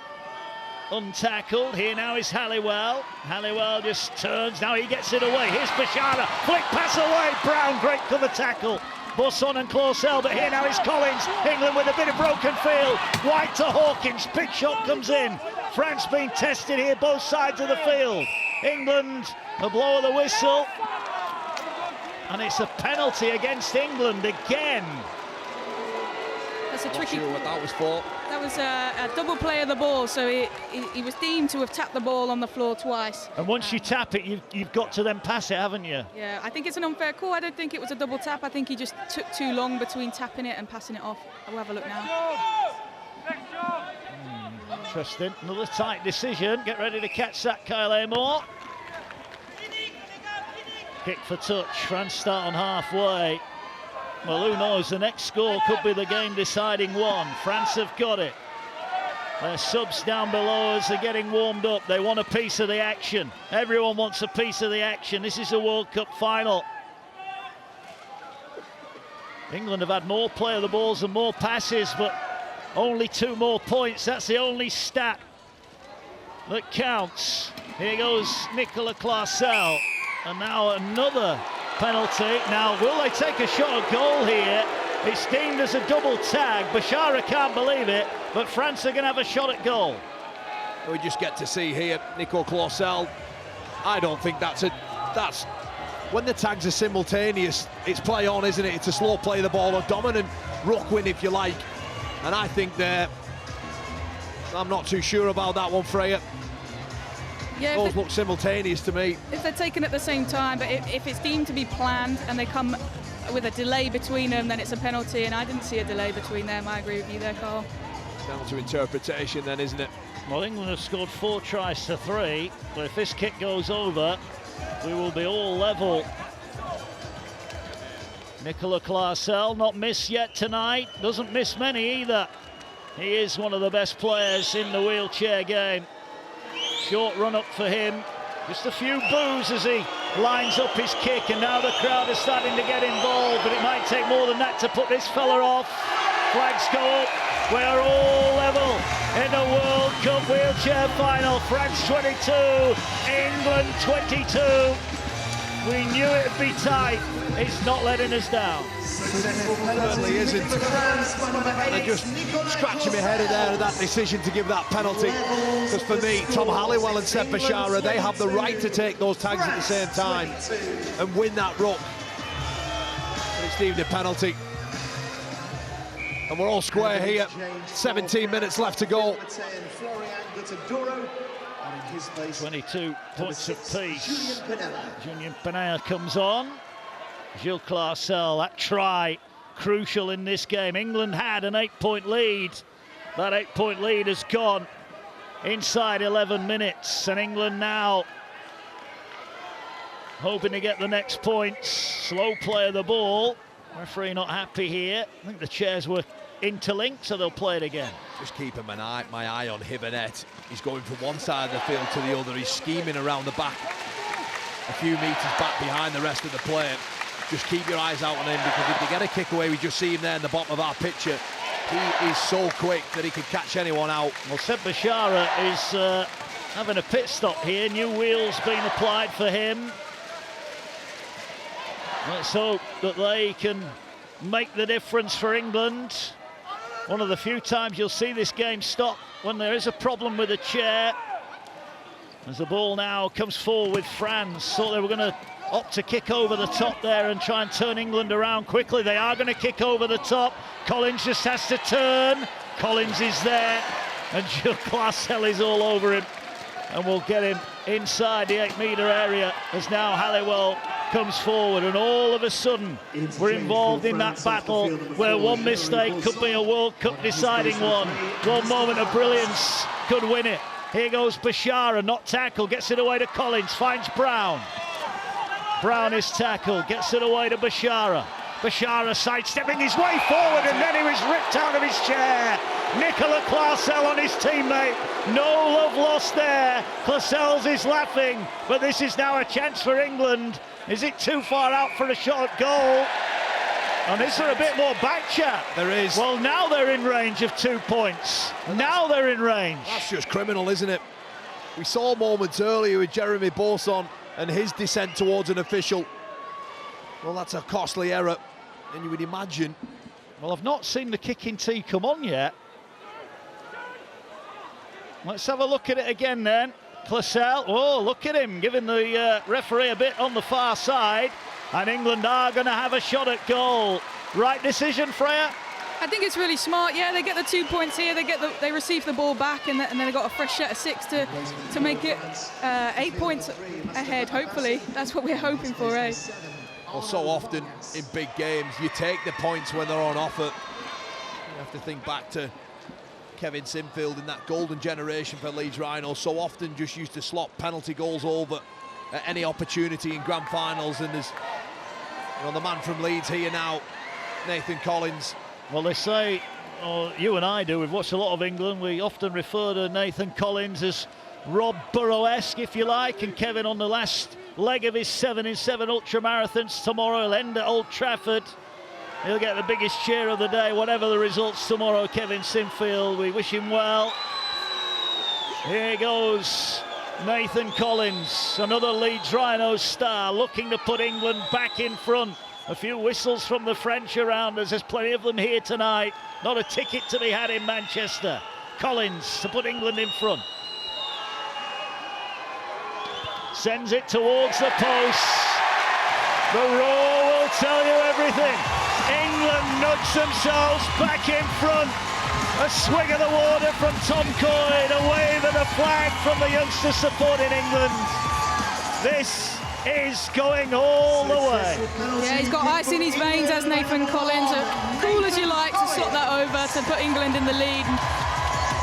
untackled. Here now is Halliwell. Halliwell just turns, now he gets it away. Here's Bashara, flick pass away. Brown, great cover tackle. Bosson and Claussel, but here now is Collins. England with a bit of broken field. White to Hawkins, big shot comes in. France being tested here, both sides of the field. England, a blow of the whistle. And it's a penalty against England again. That's a tricky. Not sure what that was for. That was a double play of the ball, so he was deemed to have tapped the ball on the floor twice. And once you tap it, you've got to then pass it, haven't you? Yeah, I think it's an unfair call. I don't think it was a double tap. I think he just took too long between tapping it and passing it off. We'll have a look now. Interesting. Another tight decision. Get ready to catch that, Kyle Amor. Kick for touch. France start on halfway. Well, who knows? The next score could be the game-deciding one. France have got it. Their subs down below us are getting warmed up. They want a piece of the action. Everyone wants a piece of the action. This is a World Cup final. England have had more play of the balls and more passes, but only 2 more points. That's the only stat that counts. Here goes Nicolas Claussel. And now another penalty. Now, will they take a shot at goal here? It's deemed as a double tag. Bashara can't believe it, but France are going to have a shot at goal. We just get to see here, Nico Claussel. I don't think that's when the tags are simultaneous, it's play on, isn't it? It's a slow play of the ball, a dominant ruck win, if you like. And I think I'm not too sure about that one, Freya. Yeah, those look simultaneous to me. If they're taken at the same time, but if it's deemed to be planned and they come with a delay between them, then it's a penalty, and I didn't see a delay between them. I agree with you there, Carl. Down to interpretation then, isn't it? Well, England have scored 4 tries to 3, but if this kick goes over, we will be all level Nicola Clarcel, not missed yet tonight, doesn't miss many either. He is one of the best players in the wheelchair game. Short run up for him, just a few boos as he lines up his kick, and now the crowd is starting to get involved, but it might take more than that to put this fella off. Flags go up, we're all level in the World Cup wheelchair final. France 22, England 22. We knew it'd be tight. It's not letting us down. Certainly isn't. I'm just scratching my head in there at that decision to give that penalty. Because for me, Tom Halliwell and Seb Bashara, they have the right to take those tags at the same time and win that ruck. But it's deemed a penalty. And we're all square here. 17 minutes left to go. 22 points apiece. Julien Pinella comes on. Gilles Clarcel, that try, crucial in this game. England had an 8-point lead. That 8-point lead has gone inside 11 minutes. And England now hoping to get the next points. Slow play of the ball. Referee not happy here. I think the chairs were interlinked, so they'll play it again. Just keeping my eye on Hibernet. He's going from one side of the field to the other. He's scheming around the back, a few metres back behind the rest of the play. Just keep your eyes out on him, because if they get a kick away, we just see him there in the bottom of our picture. He is so quick that he can catch anyone out. Well, Seb Bashara is having a pit stop here. New wheels being applied for him. Let's hope that they can make the difference for England. One of the few times you'll see this game stop when there is a problem with the chair. As the ball now comes forward with France. Thought they were going to opt to kick over the top there and try and turn England around quickly. They are going to kick over the top. Collins just has to turn. Collins is there, and Gilles Clarcel is all over him, and we'll get him inside the 8-metre area as now Halliwell comes forward, and all of a sudden we're involved in that battle where one mistake could be a World Cup deciding one. One moment of brilliance could win it. Here goes Bashara, not tackled, gets it away to Collins, finds Brown. Brown is tackled, gets it away to Bashara. Bashara sidestepping his way forward, and then he was ripped out of his chair. Nicola Clarcel on his teammate. No love lost there. Clarcel's is laughing, but this is now a chance for England. Is it too far out for a shot at goal? And is there a bit more back chat? There is. Well, now they're in range of 2 points. Now they're in range. That's just criminal, isn't it? We saw moments earlier with Jeremy Bourson and his descent towards an official. Well, that's a costly error, and you would imagine. Well, I've not seen the kicking tee come on yet. Let's have a look at it again then. Clarcel, oh, look at him, giving the referee a bit on the far side. And England are going to have a shot at goal. Right decision, Freya? I think it's really smart. Yeah, they get the 2 points here. They receive the ball back, and then they got a fresh set of 6 to make it 8 points ahead. Hopefully, that's what we're hoping for, eh? Well, so often in big games, you take the points when they're on offer. You have to think back to Kevin Sinfield in that golden generation for Leeds Rhinos. So often just used to slot penalty goals over at any opportunity in grand finals. And there's, you know, the man from Leeds here now, Nathan Collins. Well, they say, or you and I do, we've watched a lot of England, we often refer to Nathan Collins as Rob Burrow-esque, if you like, and Kevin on the last leg of his 7-in-7 ultramarathons tomorrow. He'll end at Old Trafford. He'll get the biggest cheer of the day, whatever the results tomorrow. Kevin Sinfield, we wish him well. Here goes Nathan Collins, another Leeds Rhinos star, looking to put England back in front. A few whistles from the French around us. There's plenty of them here tonight. Not a ticket to be had in Manchester. Collins to put England in front. Sends it towards the post. The roar will tell you everything. England nudge themselves back in front. A swig of the water from Tom Coyne, a wave of the flag from the youngsters supporting England. This is going all the way. Yeah, he's got ice in his veins, as Nathan Collins. Cool as you like to slot that over to put England in the lead.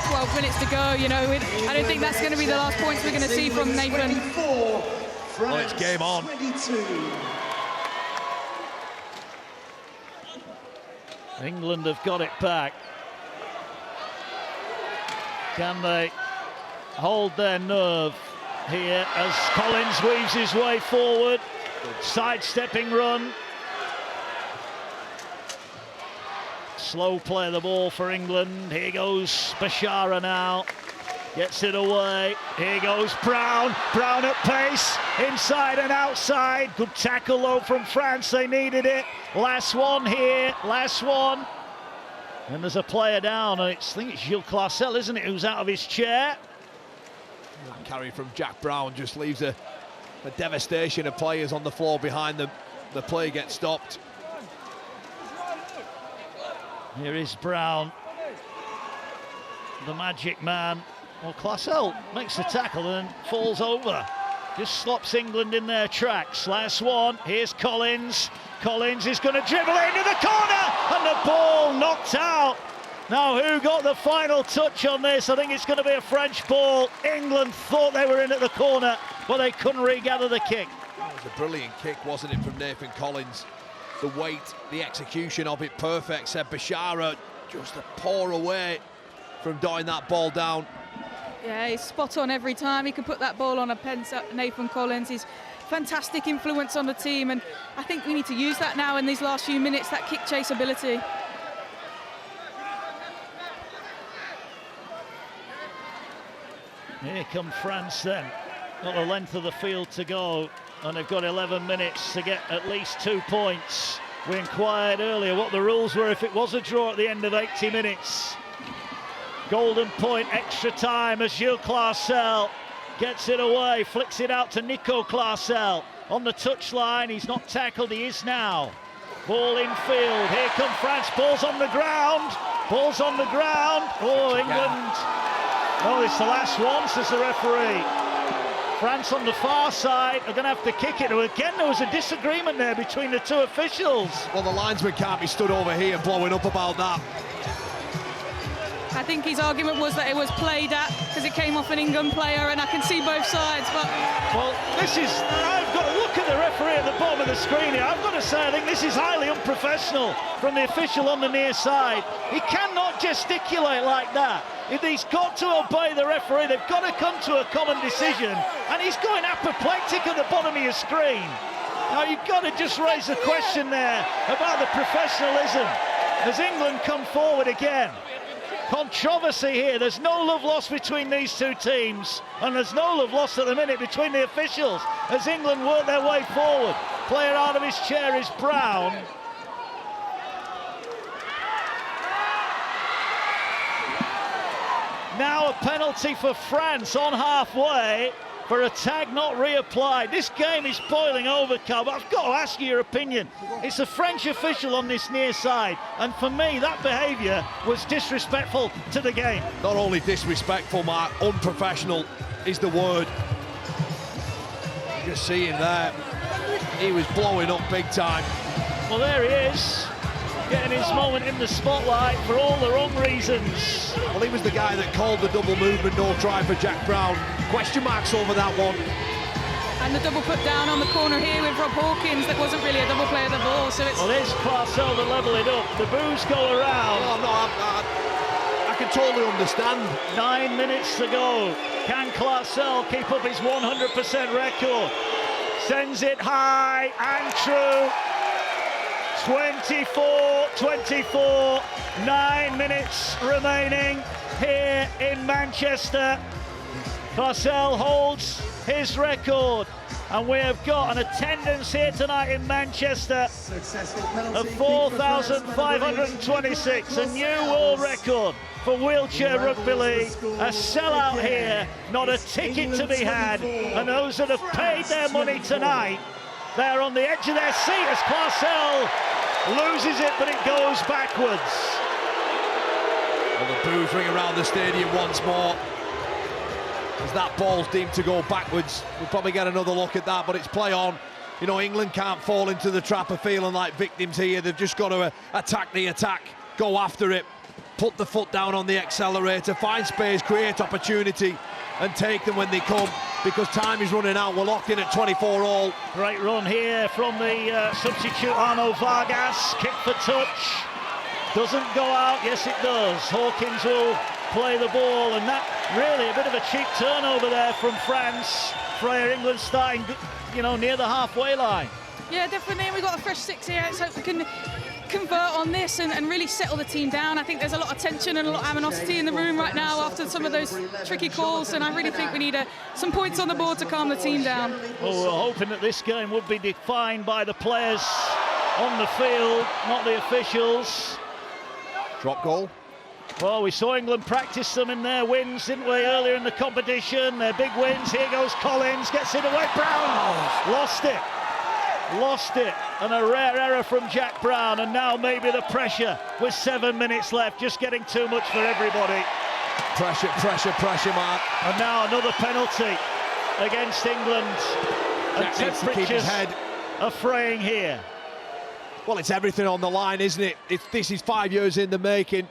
12 minutes to go, you know. I don't think that's going to be the last points we're going to see from Nathan. Well, it's game on. England have got it back. Can they hold their nerve here as Collins weaves his way forward? Sidestepping run. Slow play of the ball for England. Here goes Bashara now. Gets it away. Here goes Brown. Brown at pace. Inside and outside. Good tackle though from France. They needed it. Last one here. Last one. And there's a player down. And I think it's Gilles Clarsel, isn't it, who's out of his chair. That carry from Jack Brown just leaves a devastation of players on the floor behind them. The play gets stopped. Here is Brown, the magic man. Well, Clarsel makes the tackle and falls over. Just slops England in their tracks. Last one, here's Collins. Collins is going to dribble into the corner and the ball knocked out. Now, who got the final touch on this? I think it's going to be a French ball. England thought they were in at the corner, but they couldn't regather the kick. It was a brilliant kick, wasn't it, from Nathan Collins? The weight, the execution of it, perfect. Said Bashara, just to pour away from dotting that ball down. Yeah, he's spot on every time. He can put that ball on a pence at Nathan Collins. He's fantastic influence on the team, and I think we need to use that now in these last few minutes, that kick chase ability. Here come France then. Got the length of the field to go, and they've got 11 minutes to get at least 2 points. We inquired earlier what the rules were if it was a draw at the end of 80 minutes. Golden point, extra time as Gilles Clarsel gets it away, flicks it out to Nico Clarsel. On the touchline, he's not tackled, he is now. Ball in field, here come France, ball's on the ground. Ball's on the ground. Oh, England. Oh, it's the last one, says the referee. France on the far side are going to have to kick it. Again, there was a disagreement there between the two officials. Well, the linesman can't be stood over here blowing up about that. I think his argument was that it was played at because it came off an England player, and I can see both sides. But well, this is, I've got to look at the referee at the bottom of the screen here. I've got to say, I think this is highly unprofessional from the official on the near side. He cannot gesticulate like that. If he's got to obey the referee, they've got to come to a common decision, and he's going apoplectic at the bottom of your screen. Now, you've got to just raise a question there about the professionalism as England come forward again. Controversy here. There's no love lost between these two teams, and there's no love lost at the minute between the officials as England work their way forward. Player out of his chair is Brown. Now a penalty for France on halfway for a tag not reapplied. This game is boiling over, Cal, but I've got to ask you your opinion. It's a French official on this near side, and for me, that behaviour was disrespectful to the game. Not only disrespectful, Mark, unprofessional is the word. You just see him there. He was blowing up big time. Well, there he is, getting his moment in the spotlight for all the wrong reasons. Well, he was the guy that called the double movement, no try for Jack Brown. Question marks over that one. And the double put down on the corner here with Rob Hawkins, that wasn't really a double play of the ball, so it's... Well, there's Clarsel to level it up. The boos go around. Oh, no, I can totally understand. 9 minutes to go. Can Clarsel keep up his 100% record? Sends it high and true. 24-24, 9 minutes remaining here in Manchester. Clarsel holds his record, and we have got an attendance here tonight in Manchester of 4,526, a new world record for wheelchair rugby league. A sellout here, not a ticket to be had, and those that have paid their money tonight, they're on the edge of their seat as Clarsel loses it, but it goes backwards. Well, the boos ring around the stadium once more as that ball's deemed to go backwards. We'll probably get another look at that, but it's play on. You know, England can't fall into the trap of feeling like victims here. They've just got to attack the attack, go after it, put the foot down on the accelerator, find space, create opportunity, and take them when they come, because time is running out. We're locked in at 24 all. Great run here from the substitute Arno Vargas. Kick for touch. doesn't go out. Yes, it does. Hawkins will play the ball, and that really a bit of a cheap turnover there from France. Freya, England starting, you know, near the halfway line. Yeah, definitely. We've got a fresh 6 here. Let's hope we can convert on this and really settle the team down. I think there's a lot of tension and a lot of animosity in the room right now after some of those tricky calls, and I really think we need some points on the board to calm the team down. Well, we're hoping that this game would be defined by the players on the field, not the officials. Drop goal. Well, we saw England practice them in their wins, didn't we, earlier in the competition? Their big wins. Here goes Collins, gets it away. Brown lost it, and a rare error from Jack Brown, and now maybe the pressure with 7 minutes left, just getting too much for everybody. Pressure, Mark. And now another penalty against England. And Jack needs to keep his head. Are fraying here. Well, it's everything on the line, isn't it? This is 5 years in the making.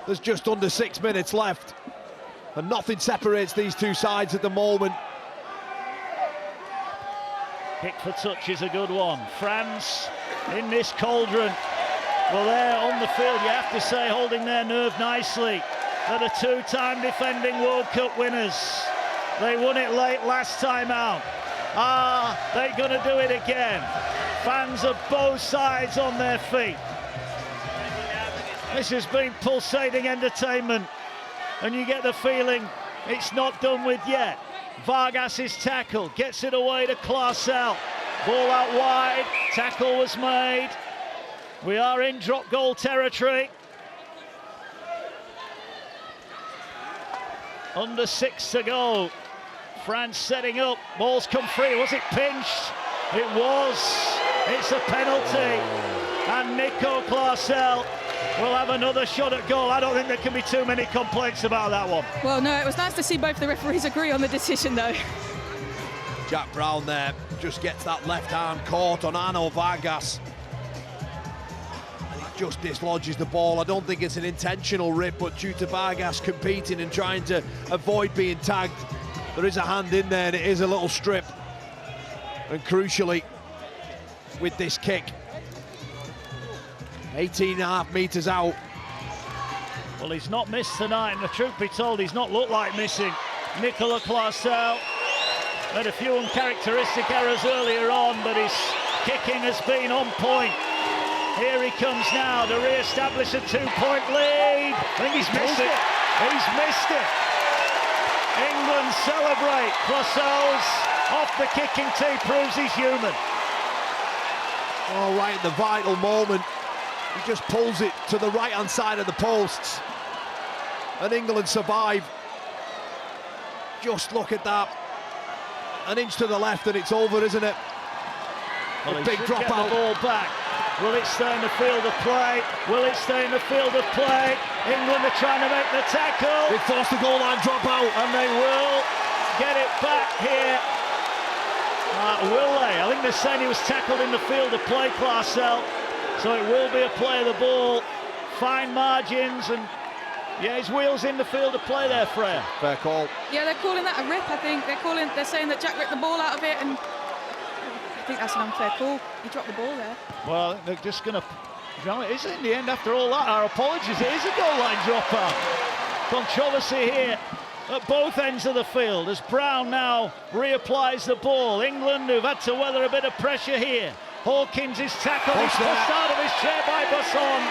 There's just under 6 minutes left, and nothing separates these two sides at the moment. Kick for touch is a good one. France in this cauldron. Well, they're on the field, you have to say, holding their nerve nicely. They're the two-time defending World Cup winners. They won it late last time out. Are they going to do it again? Fans of both sides on their feet. This has been pulsating entertainment, and you get the feeling it's not done with yet. Vargas's tackle gets it away to Clarcel. Ball out wide, tackle was made. We are in drop goal territory. Under 6 to go. France setting up, ball's come free. Was it pinched? It was. It's a penalty. And Nico Clarcel will have another shot at goal. I don't think there can be too many complaints about that one. Well, no, it was nice to see both the referees agree on the decision, though. Jack Brown there just gets that left arm caught on Arno Vargas. And he just dislodges the ball. I don't think it's an intentional rip, but due to Vargas competing and trying to avoid being tagged, there is a hand in there, and it is a little strip. And crucially, with this kick, 18.5 metres out. Well, he's not missed tonight, and the truth be told, he's not looked like missing. Nicolas Clarcel had a few uncharacteristic errors earlier on, but his kicking has been on point. Here he comes now to re-establish a 2-point lead. I think he's missed it. He's missed it. England celebrate. Clarcel's off the kicking tee, proves he's human. Oh, right at the vital moment. He just pulls it to the right-hand side of the posts. And England survive. Just look at that. An inch to the left and it's over, isn't it? Well, a big drop get out. The ball back. Will it stay in the field of play? Will it stay in the field of play? England are trying to make the tackle. They force the goal line drop out. And they will get it back here. Will they? I think they're saying he was tackled in the field of play, Clarcel. So it will be a play of the ball, fine margins, and yeah, his wheel's in the field of play there, Freya. Fair call. Yeah, they're calling that a rip, I think. They're saying that Jack ripped the ball out of it, and I think that's an unfair call. He dropped the ball there. Well, they're just going to, you know, it is in the end, after all that, our apologies, it is a goal line dropout. Controversy here at both ends of the field as Brown now reapplies the ball. England, who've had to weather a bit of pressure here. Hawkins is tackled, he's pushed out of his chair by Basson.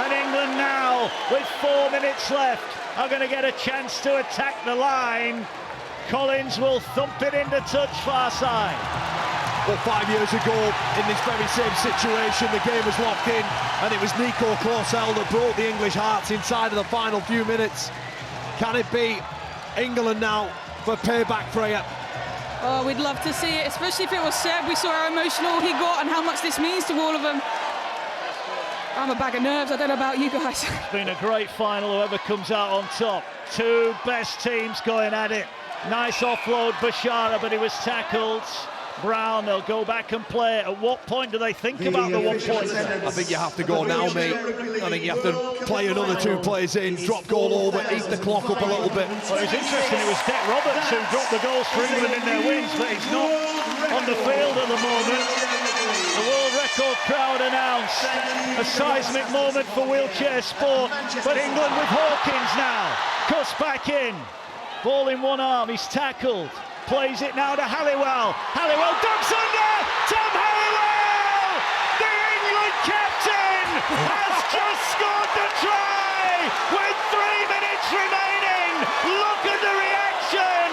And England now, with 4 minutes left, are going to get a chance to attack the line. Collins will thump it into touch, far side. Well, 5 years ago, in this very same situation, the game was locked in, and it was Nico Clarcel that broke the English hearts inside of the final few minutes. Can it be England now for payback, Freya? Oh, we'd love to see it, especially if it was Seb. We saw how emotional he got and how much this means to all of them. I'm a bag of nerves, I don't know about you guys. It's been a great final, whoever comes out on top. Two best teams going at it. Nice offload, Bashara, but he was tackled. Brown, they'll go back and play it. At what point do they think about the 1 point? I think you have to go now, mate. I think you have to play another 2 plays in, drop goal over, eat the clock up a little bit. Well, it was interesting, it was Deck Roberts who dropped the goals for England in their wins, but he's not on the field at the moment. The World tackle crowd announced. A seismic moment for wheelchair sport, but England with Hawkins now. Cuts back in. Ball in one arm, he's tackled. Plays it now to Halliwell. Halliwell ducks under! Tom Halliwell! The England captain has just scored the try with 3 minutes remaining. Look at the reaction!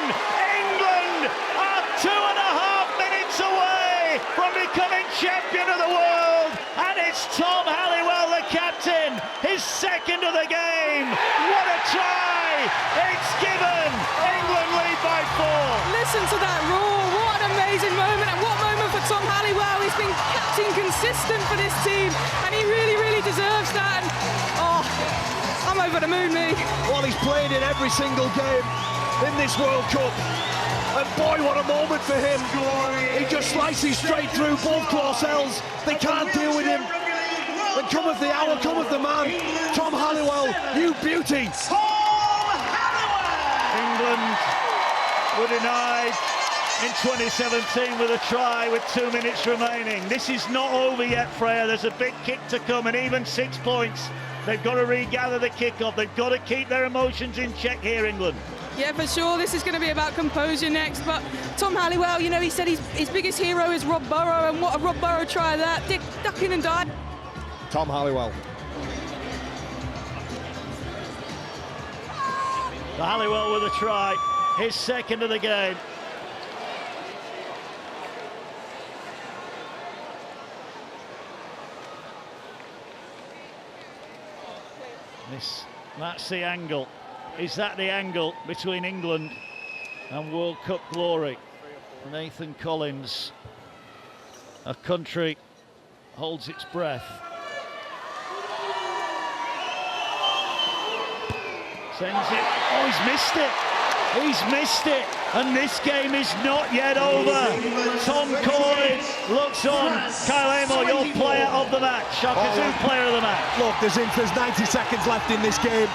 England are 2.5 minutes away from becoming champion of the world, and it's Tom Halliwell, the captain, his second of the game. What a try! It's given. England lead by 4. Listen to that roar. What an amazing moment, and what moment for Tom Halliwell. He's been captain consistent for this team, and he really, really deserves that. And, I'm over the moon, me. Well, he's played in every single game in this World Cup. And boy, what a moment for him. He just slices straight through both Clausells. They can't deal with him. And cometh the hour, cometh the man. Tom Halliwell, you beauty. England were denied in 2017 with a try with 2 minutes remaining. This is not over yet, Freya. There's a big kick to come, and even 6 points. They've got to regather the kick-off. They've got to keep their emotions in check here, England. Yeah, for sure. This is going to be about composure next. But Tom Halliwell, you know, he said his biggest hero is Rob Burrow, and what a Rob Burrow try that. Dick ducking and died. Tom Halliwell. The Halliwell with a try, his second of the game. That's the angle. Is that the angle between England and World Cup glory? Nathan Collins, a country holds its breath. Sends it. Oh, he's missed it. He's missed it. And this game is not yet over. Tom Corey looks on. Kyle Amor, your player of the match. Kazoo player of the match. Look, there's 90 seconds left in this game.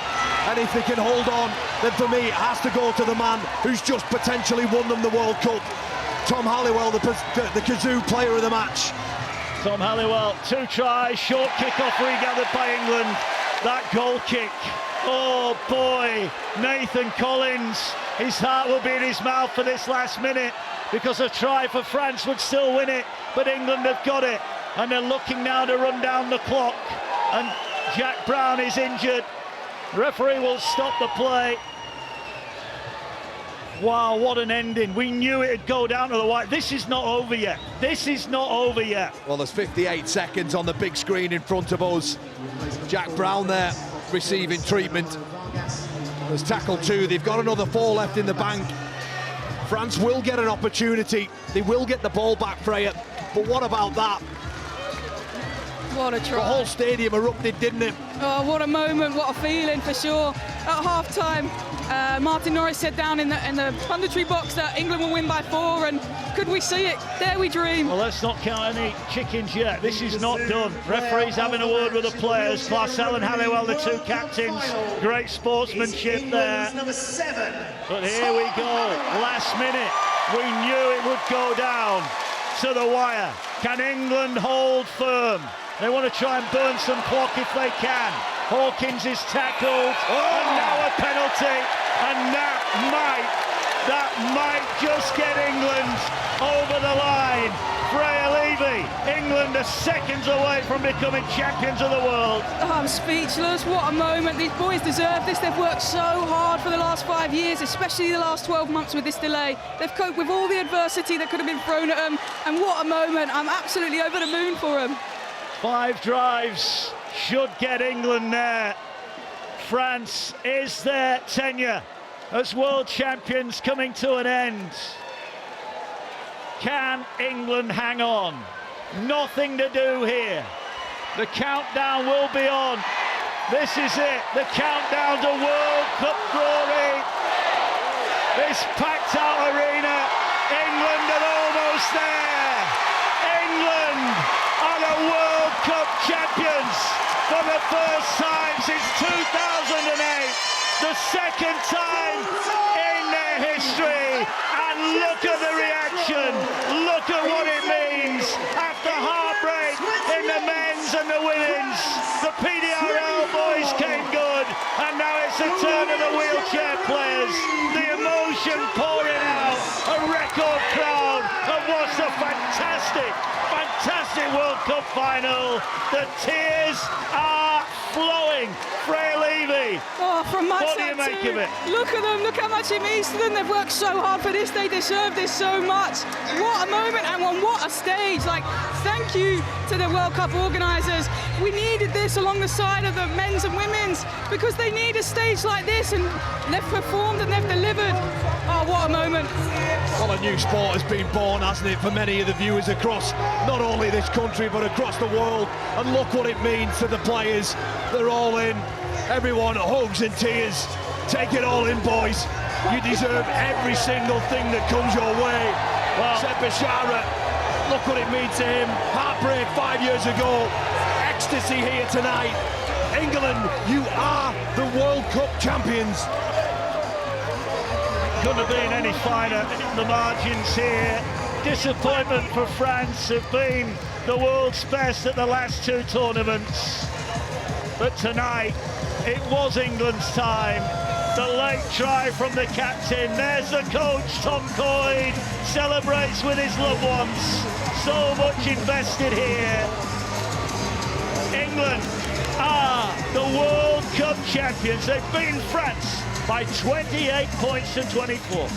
And if they can hold on, then for me, it has to go to the man who's just potentially won them the World Cup. Tom Halliwell, the Kazoo player of the match. Tom Halliwell, 2 tries, short kick-off regathered by England. That goal kick. Oh boy, Nathan Collins, his heart will be in his mouth for this last minute, because a try for France would still win it, but England have got it, and they're looking now to run down the clock, and Jack Brown is injured. The referee will stop the play. Wow, what an ending. We knew it'd go down to the wire. This is not over yet. This is not over yet. Well, there's 58 seconds on the big screen in front of us. Jack Brown there receiving treatment. There's tackle 2. They've got another 4 left in the bank. France will get an opportunity. They will get the ball back, Freya. But what about that? What a try. The whole stadium erupted, didn't it? Oh, what a moment, what a feeling for sure. At half-time, Martin Norris said down in the punditry box that England will win by 4, and could we see it? Dare we dream? Well, let's not count any chickens yet. This is not done. Referees having a word with the players. Claussell and Halliwell, the 2 captains. Great sportsmanship there. But here we go, last minute. We knew it would go down to the wire. Can England hold firm? They want to try and burn some clock if they can. Hawkins is tackled, and now a penalty, and that might just get England over the line. Freya Levy, England are seconds away from becoming champions of the world. Oh, I'm speechless. What a moment. These boys deserve this. They've worked so hard for the last 5 years, especially the last 12 months with this delay. They've coped with all the adversity that could have been thrown at them, and what a moment. I'm absolutely over the moon for them. 5 drives should get England there. France is their tenure as world champions coming to an end. Can England hang on? Nothing to do here. The countdown will be on. This is it, the countdown to World Cup glory. This packed out arena, England are almost there. England are the World Cup champions for the first time since 2008. The second time in their history. And look at the reaction. Look at what it means. After heartbreak, wind pouring out, a record crowd, and what's a fantastic World Cup final. The tears are flowing. Freya Levy. Oh, from my what do side you make too. of it? Look at them, look how much it means to them. They've worked so hard for this, they deserve this so much. What a moment and what a stage. Like, thank you to the World Cup organisers. We needed this along the side of the men's and women's because they need a stage like this, and they've performed and they've delivered. Oh, what a moment. Well, a new sport has been born, hasn't it, for many of the viewers across not only this country but across the world. And look what it means to the players. They're all in. Everyone hugs and tears. Take it all in, boys. You deserve every single thing that comes your way. Well, Seb Bashara, look what it means to him. Heartbreak 5 years ago. Ecstasy here tonight. England, you are the World Cup champions. Couldn't have been any finer. The margins here. Disappointment for France, have been the world's best at the last two tournaments. But tonight, it was England's time. The late try from the captain. There's the coach, Tom Coyne, celebrates with his loved ones. So much invested here. England are the World Cup champions. They've beaten France by 28 points to 24.